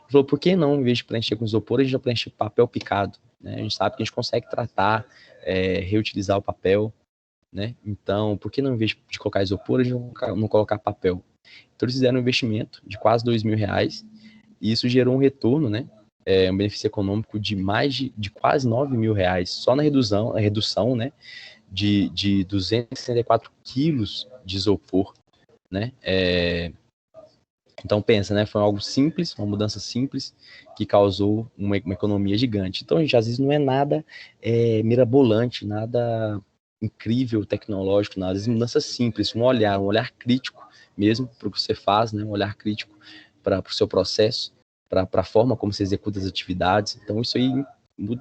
S1: e falou, por que não, em vez de preencher com isopor, a gente já preenche papel picado, né, a gente sabe que a gente consegue tratar, reutilizar o papel, né, então, por que não, em vez de colocar isopor, a gente não colocar papel? Então, eles fizeram um investimento de quase R$2 mil, e isso gerou um retorno, né, um benefício econômico de de quase R$9 mil, só na redução, né, de 264 quilos de isopor, né, então pensa, né, foi algo simples, uma mudança simples, que causou uma economia gigante. Então, gente, às vezes não é nada mirabolante, nada incrível, tecnológico, nada, às vezes mudança simples, um olhar crítico mesmo para o que você faz, né, um olhar crítico para o seu processo, a forma como você executa as atividades. Então, isso aí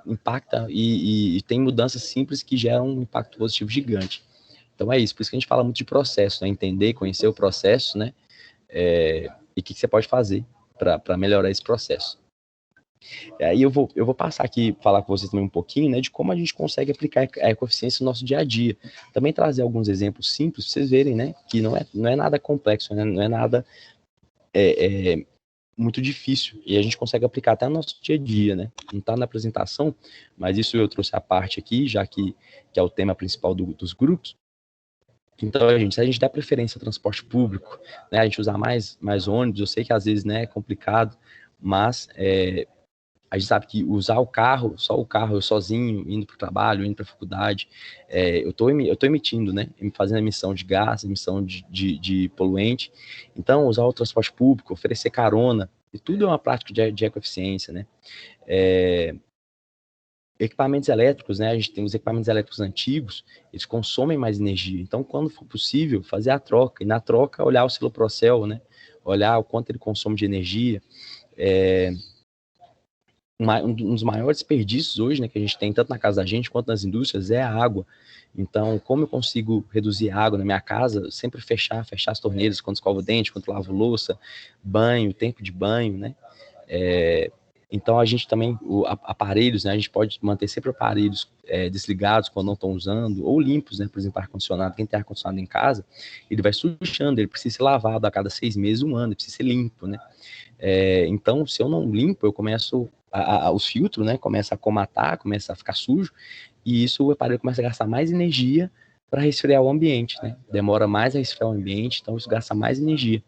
S1: impacta e tem mudanças simples que geram um impacto positivo gigante. Então, é isso. Por isso que a gente fala muito de processo, né? Entender, conhecer o processo, né? E o que você pode fazer para melhorar esse processo. E aí eu vou passar aqui, falar com vocês também um pouquinho, né, de como a gente consegue aplicar a ecoeficiência no nosso dia a dia. Também trazer alguns exemplos simples para vocês verem, né, que não é nada complexo, né, não é nada muito difícil, e a gente consegue aplicar até no nosso dia a dia, né. Não está na apresentação, mas isso eu trouxe a parte aqui, já que é o tema principal dos grupos. Então, se a gente dá preferência ao transporte público, né, a gente usar mais ônibus, eu sei que às vezes, né, é complicado, mas a gente sabe que usar o carro, só o carro, eu sozinho, indo para o trabalho, indo para a faculdade, eu estou emitindo, né, fazendo emissão de gás, emissão de poluente. Então, usar o transporte público, oferecer carona, e tudo é uma prática de ecoeficiência, né. Equipamentos elétricos, né, a gente tem os equipamentos elétricos antigos, eles consomem mais energia. Então, quando for possível, fazer a troca, e na troca, olhar o Siloprocel, né, olhar o quanto ele consome de energia. Um dos maiores desperdícios hoje, né, que a gente tem tanto na casa da gente quanto nas indústrias é a água. Então, como eu consigo reduzir a água na minha casa? Sempre fechar as torneiras quando escovo o dente, quando lavo louça, banho, tempo de banho, né? Então, a gente também, aparelhos, né, a gente pode manter sempre aparelhos desligados quando não estão usando, ou limpos, né, por exemplo, ar-condicionado. Quem tem ar-condicionado em casa, ele vai sujando, ele precisa ser lavado a cada 6 meses, 1 ano, ele precisa ser limpo, né? Então, se eu não limpo, eu começo os filtros, né, começa a comatar, começa a ficar sujo, e isso o aparelho começa a gastar mais energia para resfriar o ambiente, né? Demora mais a resfriar o ambiente, então isso gasta mais energia.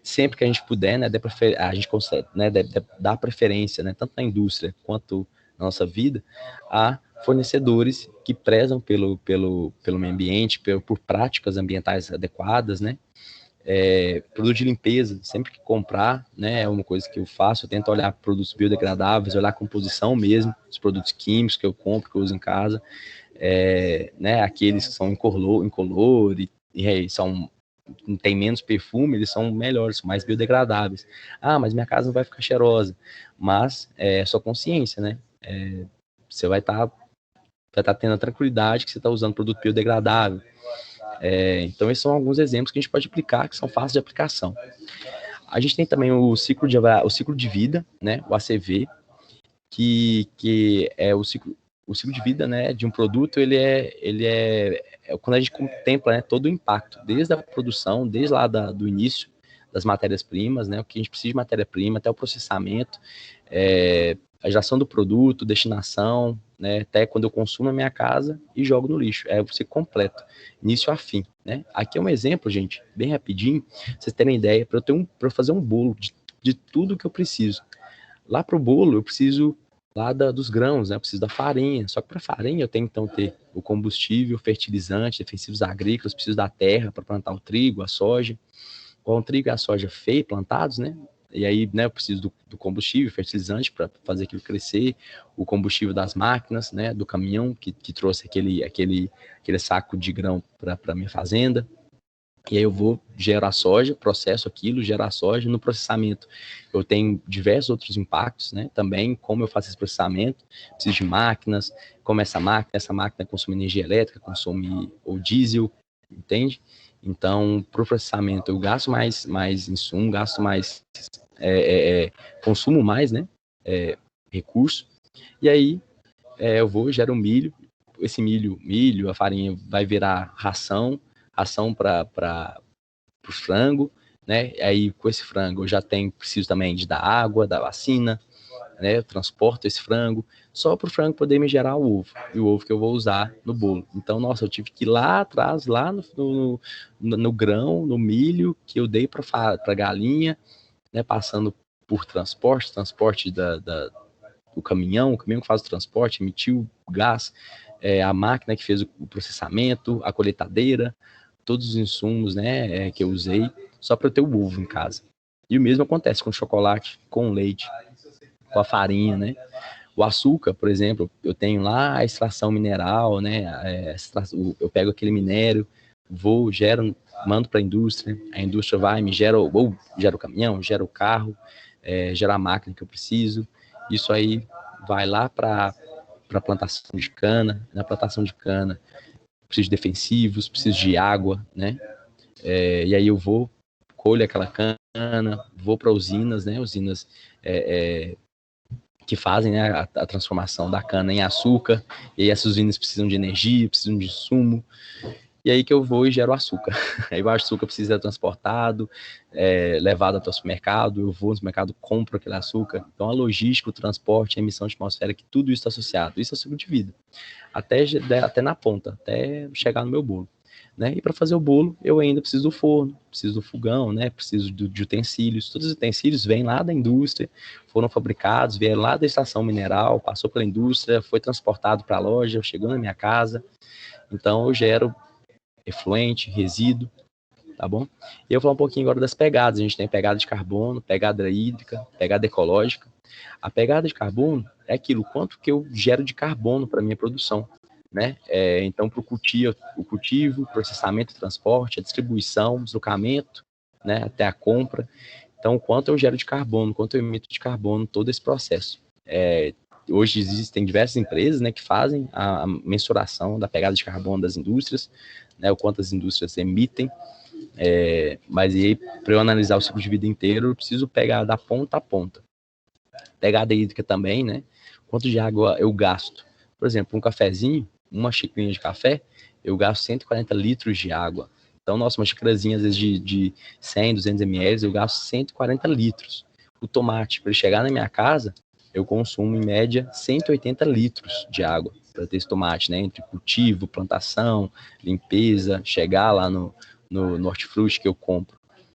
S1: Sempre que a gente puder, né, a gente consegue, né, dar preferência, né, tanto na indústria quanto na nossa vida, a fornecedores que prezam pelo meio ambiente, por práticas ambientais adequadas, né? Produto de limpeza, sempre que comprar, né, é uma coisa que eu faço, eu tento olhar produtos biodegradáveis, olhar a composição mesmo, os produtos químicos que eu compro, que eu uso em casa, né, aqueles que são incolor e tem menos perfume, eles são melhores, são mais biodegradáveis. Ah, mas minha casa não vai ficar cheirosa. Mas é sua consciência, né? Você vai estar tendo a tranquilidade que você está usando produto biodegradável. Então, esses são alguns exemplos que a gente pode aplicar, que são fáceis de aplicação. A gente tem também o ciclo de vida, né, o ACV, que é o ciclo de vida, né, de um produto. Ele é quando a gente contempla, né, todo o impacto, desde a produção, desde lá do início das matérias-primas, né, o que a gente precisa de matéria-prima, até o processamento, a geração do produto, destinação, né, até quando eu consumo na minha casa e jogo no lixo. É o ciclo completo, início a fim, né? Aqui é um exemplo, gente, bem rapidinho, pra vocês terem ideia, para eu fazer um bolo de tudo que eu preciso. Lá para o bolo, eu preciso lá dos grãos, né? Eu preciso da farinha. Só que para farinha eu tenho então ter o combustível, fertilizante, defensivos agrícolas, preciso da terra para plantar o trigo, a soja. Com o trigo e a soja plantados, né? E aí, né, eu preciso do combustível, fertilizante para fazer aquilo crescer, o combustível das máquinas, né, do caminhão que trouxe aquele saco de grão para minha fazenda. E aí eu vou gerar soja, processo aquilo, gerar soja. No processamento eu tenho diversos outros impactos, né? Também como eu faço esse processamento, preciso de máquinas, como essa máquina consome energia elétrica, consome o diesel, entende? Então, para o processamento eu gasto mais insumo, gasto mais, consumo mais, né? Recurso. E aí eu gero milho. Esse milho, a farinha vai virar ração para o frango, né? Aí com esse frango eu já preciso também dar água, da vacina, né? Eu transporto esse frango só para o frango poder me gerar o ovo, e o ovo que eu vou usar no bolo. Então, nossa, eu tive que ir lá atrás, lá no grão, no milho que eu dei para a galinha, né? Passando por transporte do caminhão, o caminhão que faz o transporte, emitiu o gás, a máquina que fez o processamento, a colheitadeira, todos os insumos, né, que eu usei só para eu ter o ovo em casa. E o mesmo acontece com o chocolate, com o leite, com a farinha, né? O açúcar, por exemplo, eu tenho lá a extração mineral, né? Eu pego aquele minério, vou, gero, mando para a indústria vai, me gera, ou gera o caminhão, gera o carro, gera a máquina que eu preciso. Isso aí vai lá para a plantação de cana. Na plantação de cana, preciso de defensivos, preciso de água, né? E aí eu vou, colho aquela cana, vou para usinas, né? Usinas que fazem, né, a transformação da cana em açúcar, e aí essas usinas precisam de energia, precisam de insumo, e aí que eu vou e gero açúcar. Aí o açúcar precisa ser transportado, levado até o supermercado, eu vou no supermercado, compro aquele açúcar. Então a logística, o transporte, a emissão atmosférica, tudo isso está associado. Isso é o ciclo de vida. Até na ponta, até chegar no meu bolo. Né? E para fazer o bolo, eu ainda preciso do forno, preciso do fogão, né? Preciso de utensílios. Todos os utensílios vêm lá da indústria, foram fabricados, vieram lá da estação mineral, passou pela indústria, foi transportado para a loja, chegou na minha casa. Então eu gero efluente, resíduo, tá bom? E eu vou falar um pouquinho agora das pegadas. A gente tem pegada de carbono, pegada hídrica, pegada ecológica. A pegada de carbono é aquilo, quanto que eu gero de carbono para minha produção, né? Então, para o cultivo, processamento, transporte, a distribuição, deslocamento, né? Até a compra. Então, quanto eu gero de carbono, quanto eu emito de carbono, todo esse processo. Hoje existem diversas empresas, né, que fazem a mensuração da pegada de carbono das indústrias, né, o quanto as indústrias emitem, mas aí, para eu analisar o ciclo de vida inteiro, eu preciso pegar da ponta a ponta. Pegada hídrica também, né, quanto de água eu gasto. Por exemplo, um cafezinho, uma xicrinha de café, eu gasto 140 litros de água. Então, nossa, uma xicrazinha, às vezes, de 100, 200 ml, eu gasto 140 litros. O tomate, para ele chegar na minha casa, eu consumo, em média, 180 litros de água para ter esse tomate, né? Entre cultivo, plantação, limpeza, chegar lá no hortifruti que eu compro.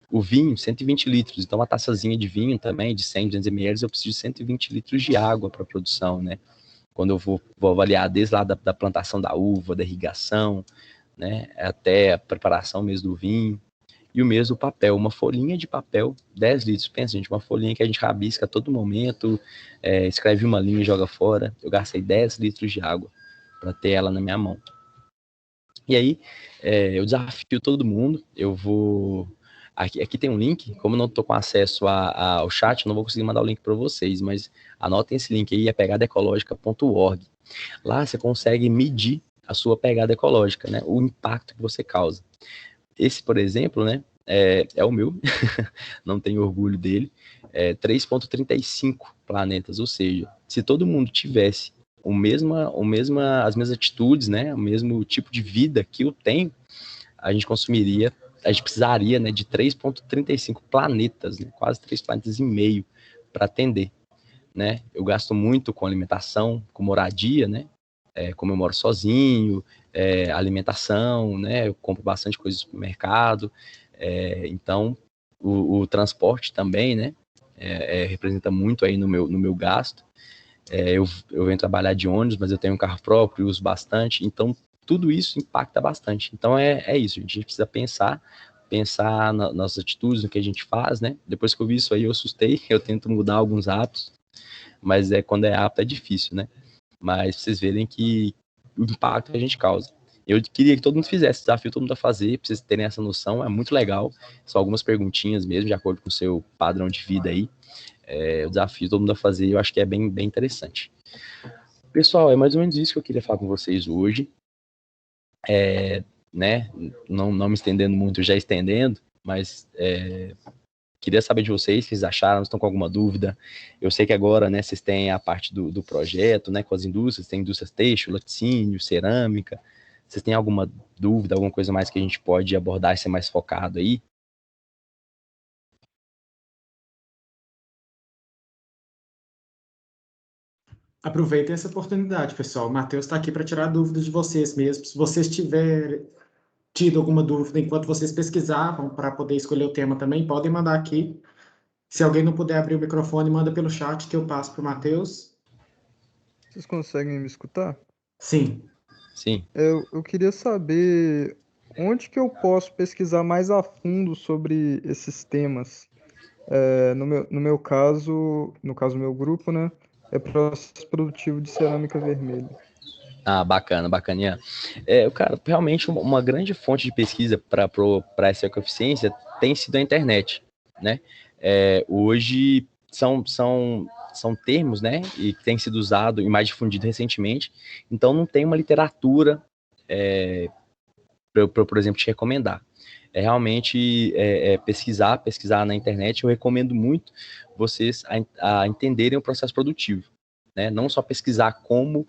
S1: O vinho, 120 litros. Então, uma taçazinha de vinho também, de 100, 200 ml, eu preciso de 120 litros de água para a produção, né? Quando eu vou avaliar desde lá da plantação da uva, da irrigação, né? Até a preparação mesmo do vinho. E o mesmo papel, uma folhinha de papel, 10 litros. Pensa, gente, uma folhinha que a gente rabisca a todo momento, escreve uma linha e joga fora. Eu gastei 10 litros de água para ter ela na minha mão. E aí, eu desafio todo mundo, eu vou... Aqui tem um link, como eu não estou com acesso ao chat, eu não vou conseguir mandar o link para vocês, mas anotem esse link aí, é pegadecológica.org. Lá você consegue medir a sua pegada ecológica, né? O impacto que você causa. Esse, por exemplo, né, é o meu, não tenho orgulho dele, 3,35 planetas, ou seja, se todo mundo tivesse as mesmas atitudes, né, o mesmo tipo de vida que eu tenho, a gente precisaria, né, de 3,35 planetas, né, quase 3 planetas e meio para atender, né? Eu gasto muito com alimentação, com moradia, né? Como eu moro sozinho, alimentação, né? Eu compro bastante coisa no supermercado, então o transporte também, né? Representa muito aí no meu gasto. Eu venho trabalhar de ônibus, mas eu tenho um carro próprio, uso bastante, então tudo isso impacta bastante. Então é isso, a gente precisa pensar nas atitudes, no que a gente faz, né? Depois que eu vi isso aí, eu assustei, eu tento mudar alguns hábitos, mas quando é hábito é difícil, né? Mas vocês verem que o impacto que a gente causa. Eu queria que todo mundo fizesse, desafio todo mundo a fazer, pra vocês terem essa noção, é muito legal. São algumas perguntinhas mesmo, de acordo com o seu padrão de vida aí. Eu desafio todo mundo a fazer, eu acho que é bem, bem interessante. Pessoal, é mais ou menos isso que eu queria falar com vocês hoje. Né? Não me estendendo muito, já estendendo, mas queria saber de vocês, o que vocês acharam, estão com alguma dúvida. Eu sei que agora, né, vocês têm a parte do projeto, né, com as indústrias, tem indústrias têxtil, laticínio, cerâmica. Vocês têm alguma dúvida, alguma coisa mais que a gente pode abordar e ser mais focado aí?
S7: Aproveitem essa oportunidade, pessoal. O Matheus está aqui para tirar dúvidas de vocês mesmos. Se vocês tiverem tido alguma dúvida enquanto vocês pesquisavam para poder escolher o tema também, podem mandar aqui. Se alguém não puder abrir o microfone, manda pelo chat que eu passo para o Matheus.
S8: Vocês conseguem me escutar?
S7: Sim.
S1: Sim.
S8: Eu queria saber onde que eu posso pesquisar mais a fundo sobre esses temas. No meu caso, no caso do meu grupo, né? É processo produtivo de cerâmica vermelha.
S1: Ah, bacana, bacaninha. Cara, realmente uma grande fonte de pesquisa para essa ecoeficiência tem sido a internet, né? Hoje são termos, né, e que tem sido usado e mais difundido recentemente, então não tem uma literatura para eu, por exemplo, te recomendar. Realmente pesquisar na internet. Eu recomendo muito vocês a entenderem o processo produtivo, né? Não só pesquisar como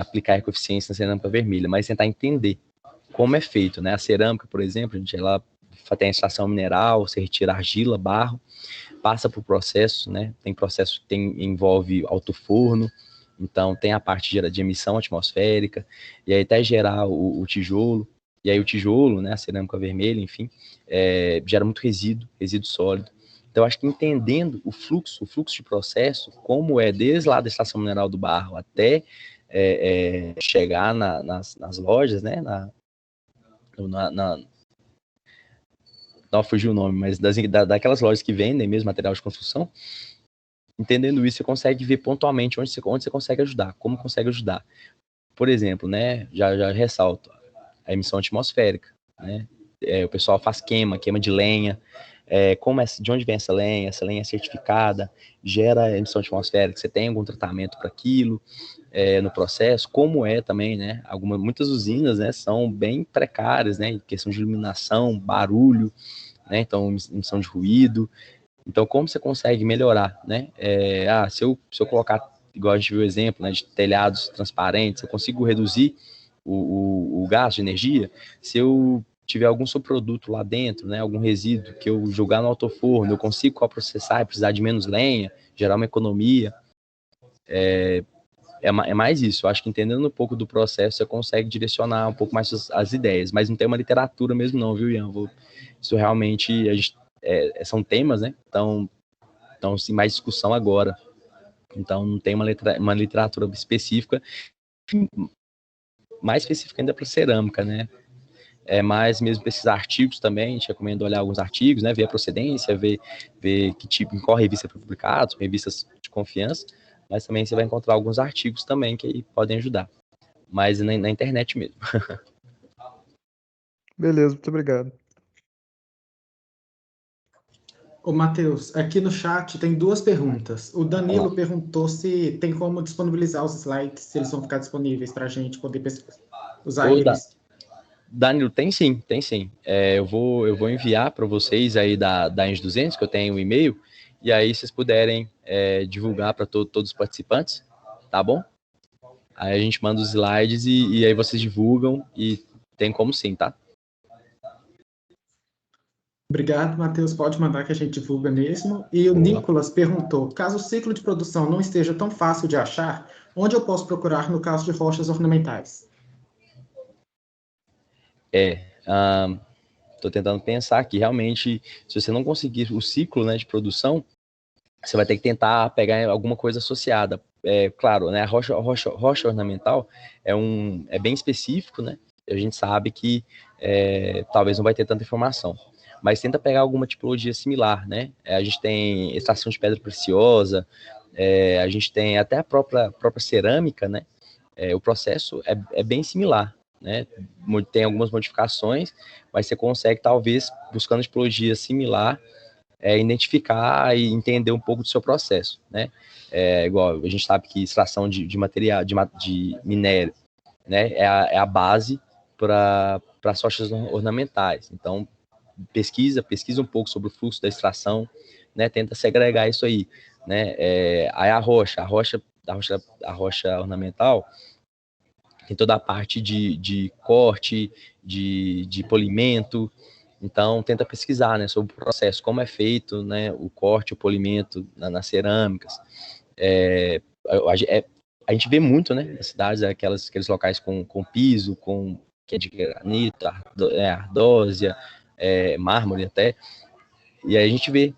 S1: aplicar ecoeficiência na cerâmica vermelha, mas tentar entender como é feito, né? A cerâmica, por exemplo, ela tem a extração mineral, você retira argila, barro, passa por processo, né? Tem processo que envolve alto-forno, então tem a parte de emissão atmosférica, e aí até gerar o tijolo, e aí o tijolo, né, a cerâmica vermelha, enfim, gera muito resíduo sólido. Então, acho que entendendo o fluxo de processo, como desde lá da extração mineral do barro até chegar nas lojas, né, não fugiu o nome, mas daquelas lojas que vendem mesmo material de construção, entendendo isso, você consegue ver pontualmente onde você consegue ajudar, como consegue ajudar. Por exemplo, né, já ressalto, a emissão atmosférica, né? O pessoal faz queima de lenha, de onde vem essa lenha é certificada, gera emissão atmosférica, você tem algum tratamento para aquilo no processo, como também, né? Muitas usinas, né, são bem precárias, né, em questão de iluminação, barulho, né, então emissão de ruído. Então, como você consegue melhorar, né? Se eu colocar, igual a gente viu o exemplo, né, de telhados transparentes, eu consigo reduzir o gasto de energia. Se eu tiver algum subproduto lá dentro, né, algum resíduo que eu jogar no alto-forno, eu consigo coprocessar e precisar de menos lenha, gerar uma economia. É mais isso. Eu acho que entendendo um pouco do processo, você consegue direcionar um pouco mais as ideias, mas não tem uma literatura mesmo não, viu, Ian? Isso realmente, são temas, né? Então sim, mais discussão agora. Então, não tem uma literatura específica, mais específica ainda para cerâmica, né? Mais mesmo pesquisar artigos também, a gente recomenda olhar alguns artigos, né? Ver a procedência, ver que tipo, em qual revista foi publicado, revistas de confiança, mas também você vai encontrar alguns artigos também que podem ajudar, mas na internet mesmo.
S8: Beleza, muito obrigado.
S7: Ô, Matheus, aqui no chat tem duas perguntas. O Danilo perguntou se tem como disponibilizar os slides, se eles vão ficar disponíveis para a gente poder usar eles.
S1: Danilo, tem sim. Eu vou enviar para vocês aí da ENGE 200, que eu tenho o e-mail, e aí vocês puderem divulgar para todos os participantes, tá bom? Aí a gente manda os slides e aí vocês divulgam e tem como sim, tá?
S7: Obrigado, Matheus. Pode mandar que a gente divulga mesmo. E o Nicolas perguntou, caso o ciclo de produção não esteja tão fácil de achar, onde eu posso procurar no caso de rochas ornamentais?
S1: Estou tentando pensar aqui. Realmente, se você não conseguir o ciclo, né, de produção, você vai ter que tentar pegar alguma coisa associada. Claro, né, a rocha ornamental é bem específico, né? A gente sabe que talvez não vai ter tanta informação, mas tenta pegar alguma tipologia similar, né? A gente tem extração de pedra preciosa, a gente tem até a própria cerâmica, né? O processo é bem similar, né? Tem algumas modificações, mas você consegue, talvez, buscando tipologia similar, identificar e entender um pouco do seu processo, né? Igual a gente sabe que extração de material, de minério, né? É a base para as rochas ornamentais. Então, pesquisa um pouco sobre o fluxo da extração, né? Tenta segregar isso aí, né? Aí a rocha ornamental tem toda a parte de corte, de polimento. Então, tenta pesquisar, né, sobre o processo, como é feito, né, o corte, o polimento nas cerâmicas. A gente vê muito, né, nas cidades, aqueles locais com piso, que é de granito, ardósia, mármore até, e aí a gente vê,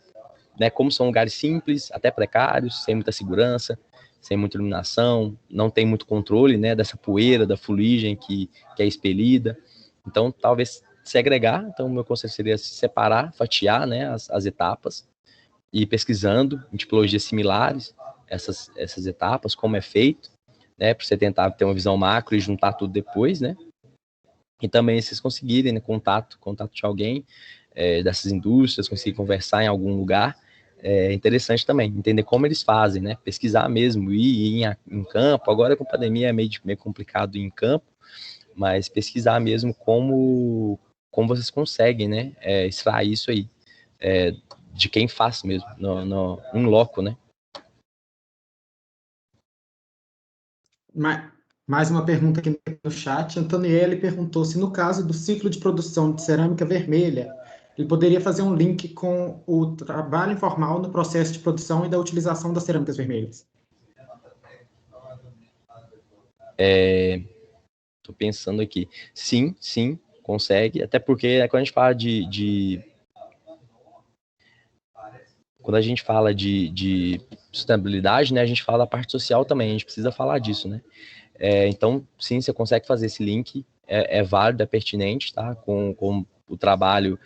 S1: né, como são lugares simples, até precários, sem muita segurança, sem muita iluminação, não tem muito controle, né, dessa poeira, da fuligem que é expelida. Então, talvez segregar. Então, o meu conselho seria separar, fatiar, né, as etapas e ir pesquisando em tipologias similares essas etapas, como é feito, né, para você tentar ter uma visão macro e juntar tudo depois, né? E também vocês conseguirem, né, contato de alguém dessas indústrias, conseguir conversar em algum lugar, é interessante também, entender como eles fazem, né? Pesquisar mesmo, ir em campo. Agora com a pandemia é meio complicado ir em campo, mas pesquisar mesmo como vocês conseguem, né? Extrair isso aí, de quem faz mesmo, em loco, né?
S7: Mais uma pergunta aqui no chat. Antonielli perguntou se no caso do ciclo de produção de cerâmica vermelha, ele poderia fazer um link com o trabalho informal no processo de produção e da utilização das cerâmicas vermelhas.
S1: Tô pensando aqui. Sim, consegue. Até porque quando a gente fala quando a gente fala de sustentabilidade, né, a gente fala da parte social também, a gente precisa falar disso, né? Então, sim, você consegue fazer esse link, é válido, é pertinente, tá? Com o trabalho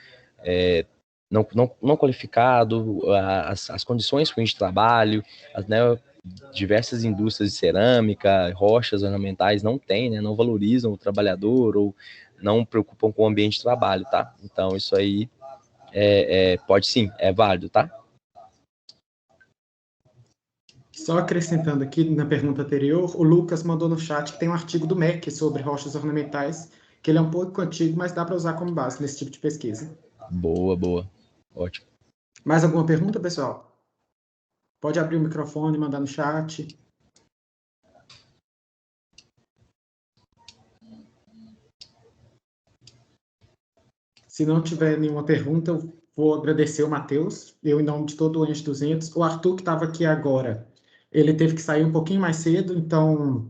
S1: não qualificado, as condições ruins de trabalho, né, diversas indústrias de cerâmica, rochas ornamentais não têm, né, não valorizam o trabalhador ou não preocupam com o ambiente de trabalho, tá? Então, isso aí pode sim, é válido, tá?
S7: Só acrescentando aqui na pergunta anterior, o Lucas mandou no chat que tem um artigo do MEC sobre rochas ornamentais, que ele é um pouco antigo, mas dá para usar como base nesse tipo de pesquisa.
S1: Boa. Ótimo.
S7: Mais alguma pergunta, pessoal? Pode abrir o microfone e mandar no chat. Se não tiver nenhuma pergunta, eu vou agradecer o Matheus, eu em nome de todo o Enge 200. O Arthur, que estava aqui agora, ele teve que sair um pouquinho mais cedo, então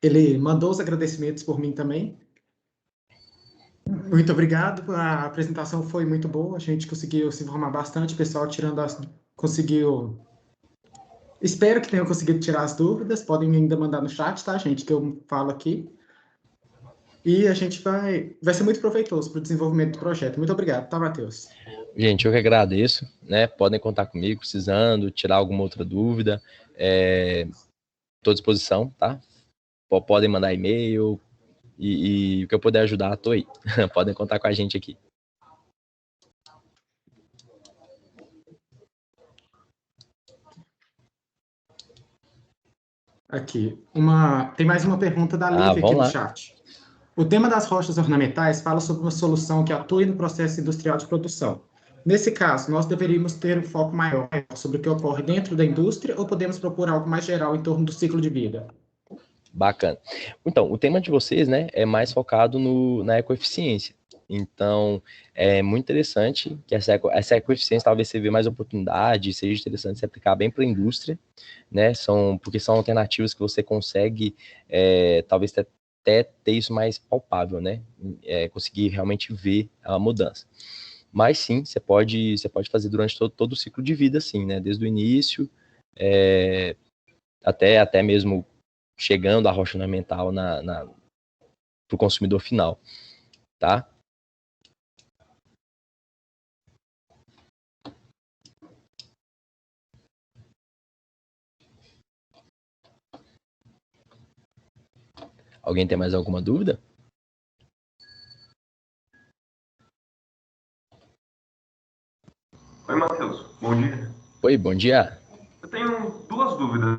S7: ele mandou os agradecimentos por mim também. Muito obrigado, a apresentação foi muito boa, a gente conseguiu se informar bastante, o pessoal conseguiu... Espero que tenham conseguido tirar as dúvidas, podem ainda mandar no chat, tá, gente, que eu falo aqui. E a gente vai ser muito proveitoso para o desenvolvimento do projeto. Muito obrigado, tá, Matheus?
S1: Gente, eu que agradeço, né? Podem contar comigo, precisando, tirar alguma outra dúvida. Estou à disposição, tá? Podem mandar e-mail e o que eu puder ajudar, estou aí. Podem contar com a gente aqui.
S7: Aqui, tem mais uma pergunta da Lívia aqui no chat. O tema das rochas ornamentais fala sobre uma solução que atue no processo industrial de produção. Nesse caso, nós deveríamos ter um foco maior sobre o que ocorre dentro da indústria ou podemos propor algo mais geral em torno do ciclo de vida?
S1: Bacana. Então, o tema de vocês, né, é mais focado na ecoeficiência. Então, é muito interessante que essa ecoeficiência talvez você vê mais oportunidade, seja interessante se aplicar bem para a indústria, né, porque são alternativas que você consegue, talvez até ter isso mais palpável, né, conseguir realmente ver a mudança. Mas sim, você pode fazer durante todo o ciclo de vida, sim, né, desde o início, até mesmo chegando a rocha ornamental para o consumidor final, tá? Alguém tem mais alguma dúvida?
S9: Oi, Matheus. Bom dia.
S1: Oi, bom dia.
S9: Eu tenho duas dúvidas.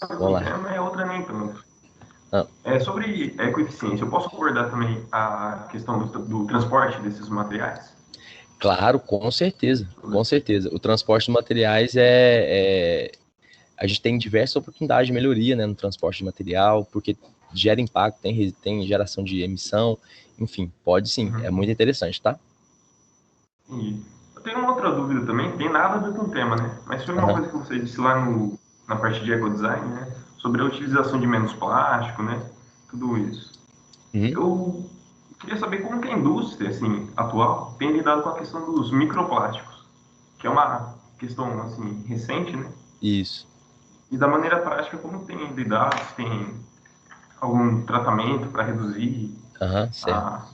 S1: Vamos lá.
S9: Uma é outra nem tanto. Sobre ecoeficiência, eu posso abordar também a questão do transporte desses materiais?
S1: Claro, com certeza, com certeza. O transporte de materiais a gente tem diversas oportunidades de melhoria, né, no transporte de material, porque gera impacto, tem geração de emissão, enfim, pode sim, é muito interessante, tá?
S9: Entendi. Eu tenho uma outra dúvida também, tem nada a ver com o tema, né? Mas foi uma coisa que você disse lá na parte de ecodesign, né? Sobre a utilização de menos plástico, né? Tudo isso. Eu queria saber como que a indústria, assim, atual, tem lidado com a questão dos microplásticos, que é uma questão, assim, recente, né?
S1: Isso.
S9: E da maneira prática, como tem lidado, se tem algum tratamento para reduzir a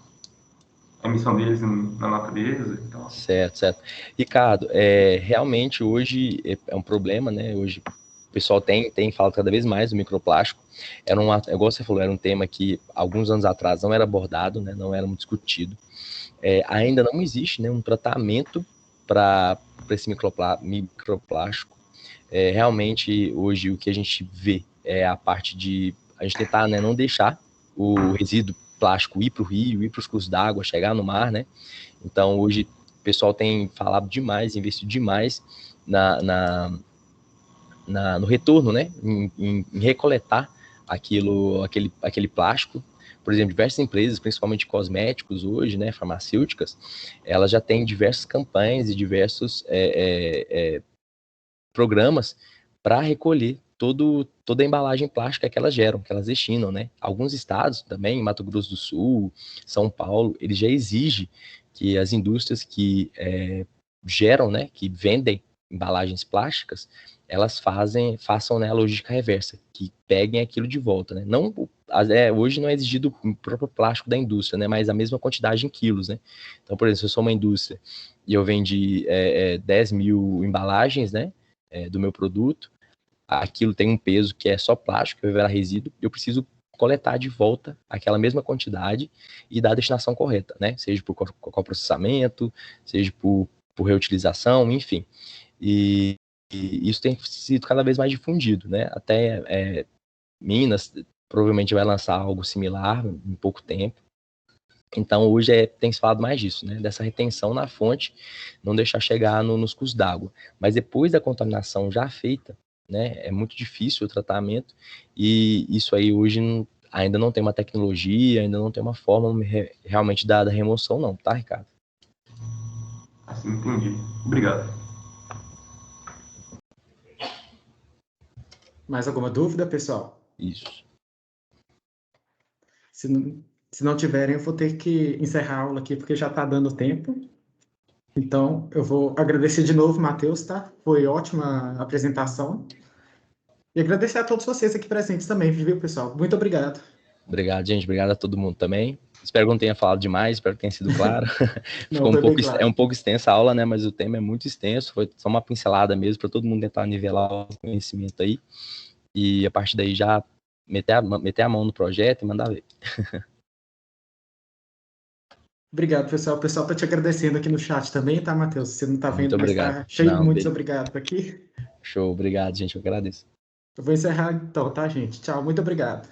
S9: emissão deles na natureza e tal.
S1: Certo. Ricardo, realmente hoje é um problema, né? Hoje, pessoal tem falado cada vez mais do microplástico. Igual você falou, era um tema que alguns anos atrás não era abordado, né, não era muito discutido. Ainda não existe, né, um tratamento para esse microplástico. Realmente, hoje, o que a gente vê é a parte de a gente tentar, né, não deixar o resíduo plástico ir para o rio, ir para os cursos d'água, chegar no mar, né? Então, hoje, o pessoal tem falado demais, investido demais no retorno, né? Em recoletar aquele plástico. Por exemplo, diversas empresas, principalmente cosméticos hoje, né, farmacêuticas, elas já têm diversas campanhas e diversos programas para recolher toda a embalagem plástica que elas geram, que elas destinam, né? Alguns estados também, Mato Grosso do Sul, São Paulo, eles já exigem que as indústrias que geram, né, que vendem embalagens plásticas, elas façam, né, a logística reversa, que peguem aquilo de volta, né? Não, hoje não é exigido o próprio plástico da indústria, né, mas a mesma quantidade em quilos, né? Então, por exemplo, se eu sou uma indústria e eu vendi 10 mil embalagens, né, do meu produto, aquilo tem um peso que é só plástico, que vai virar resíduo, eu preciso coletar de volta aquela mesma quantidade e dar a destinação correta, né? Seja por coprocessamento, seja por reutilização, enfim. E isso tem sido cada vez mais difundido, né? Até Minas provavelmente vai lançar algo similar em pouco tempo. Então, hoje tem se falado mais disso, né? Dessa retenção na fonte, não deixar chegar nos cursos d'água. Mas depois da contaminação já feita, né? É muito difícil o tratamento e isso aí hoje ainda não tem uma tecnologia, ainda não tem uma forma realmente da remoção não, tá, Ricardo?
S9: Assim, entendi. Obrigado.
S7: Mais alguma dúvida, pessoal?
S1: Isso.
S7: Se não tiverem, eu vou ter que encerrar a aula aqui, porque já está dando tempo. Então, eu vou agradecer de novo, Matheus, tá? Foi ótima a apresentação. E agradecer a todos vocês aqui presentes também, viu, pessoal? Muito obrigado.
S1: Obrigado, gente. Obrigado a todo mundo também. Espero que não tenha falado demais, espero que tenha sido claro.
S7: Não, claro.
S1: É um pouco extensa a aula, né? Mas o tema é muito extenso, foi só uma pincelada mesmo para todo mundo tentar nivelar o conhecimento aí. E a partir daí já meter a mão no projeto e mandar ver.
S7: Obrigado, pessoal. O pessoal está te agradecendo aqui no chat também, tá, Matheus? Você não está vendo,
S1: Muito obrigado.
S7: Mas tá cheio de muitos obrigado aqui.
S1: Show, obrigado, gente. Eu agradeço.
S7: Eu vou encerrar então, tá, gente? Tchau, muito obrigado.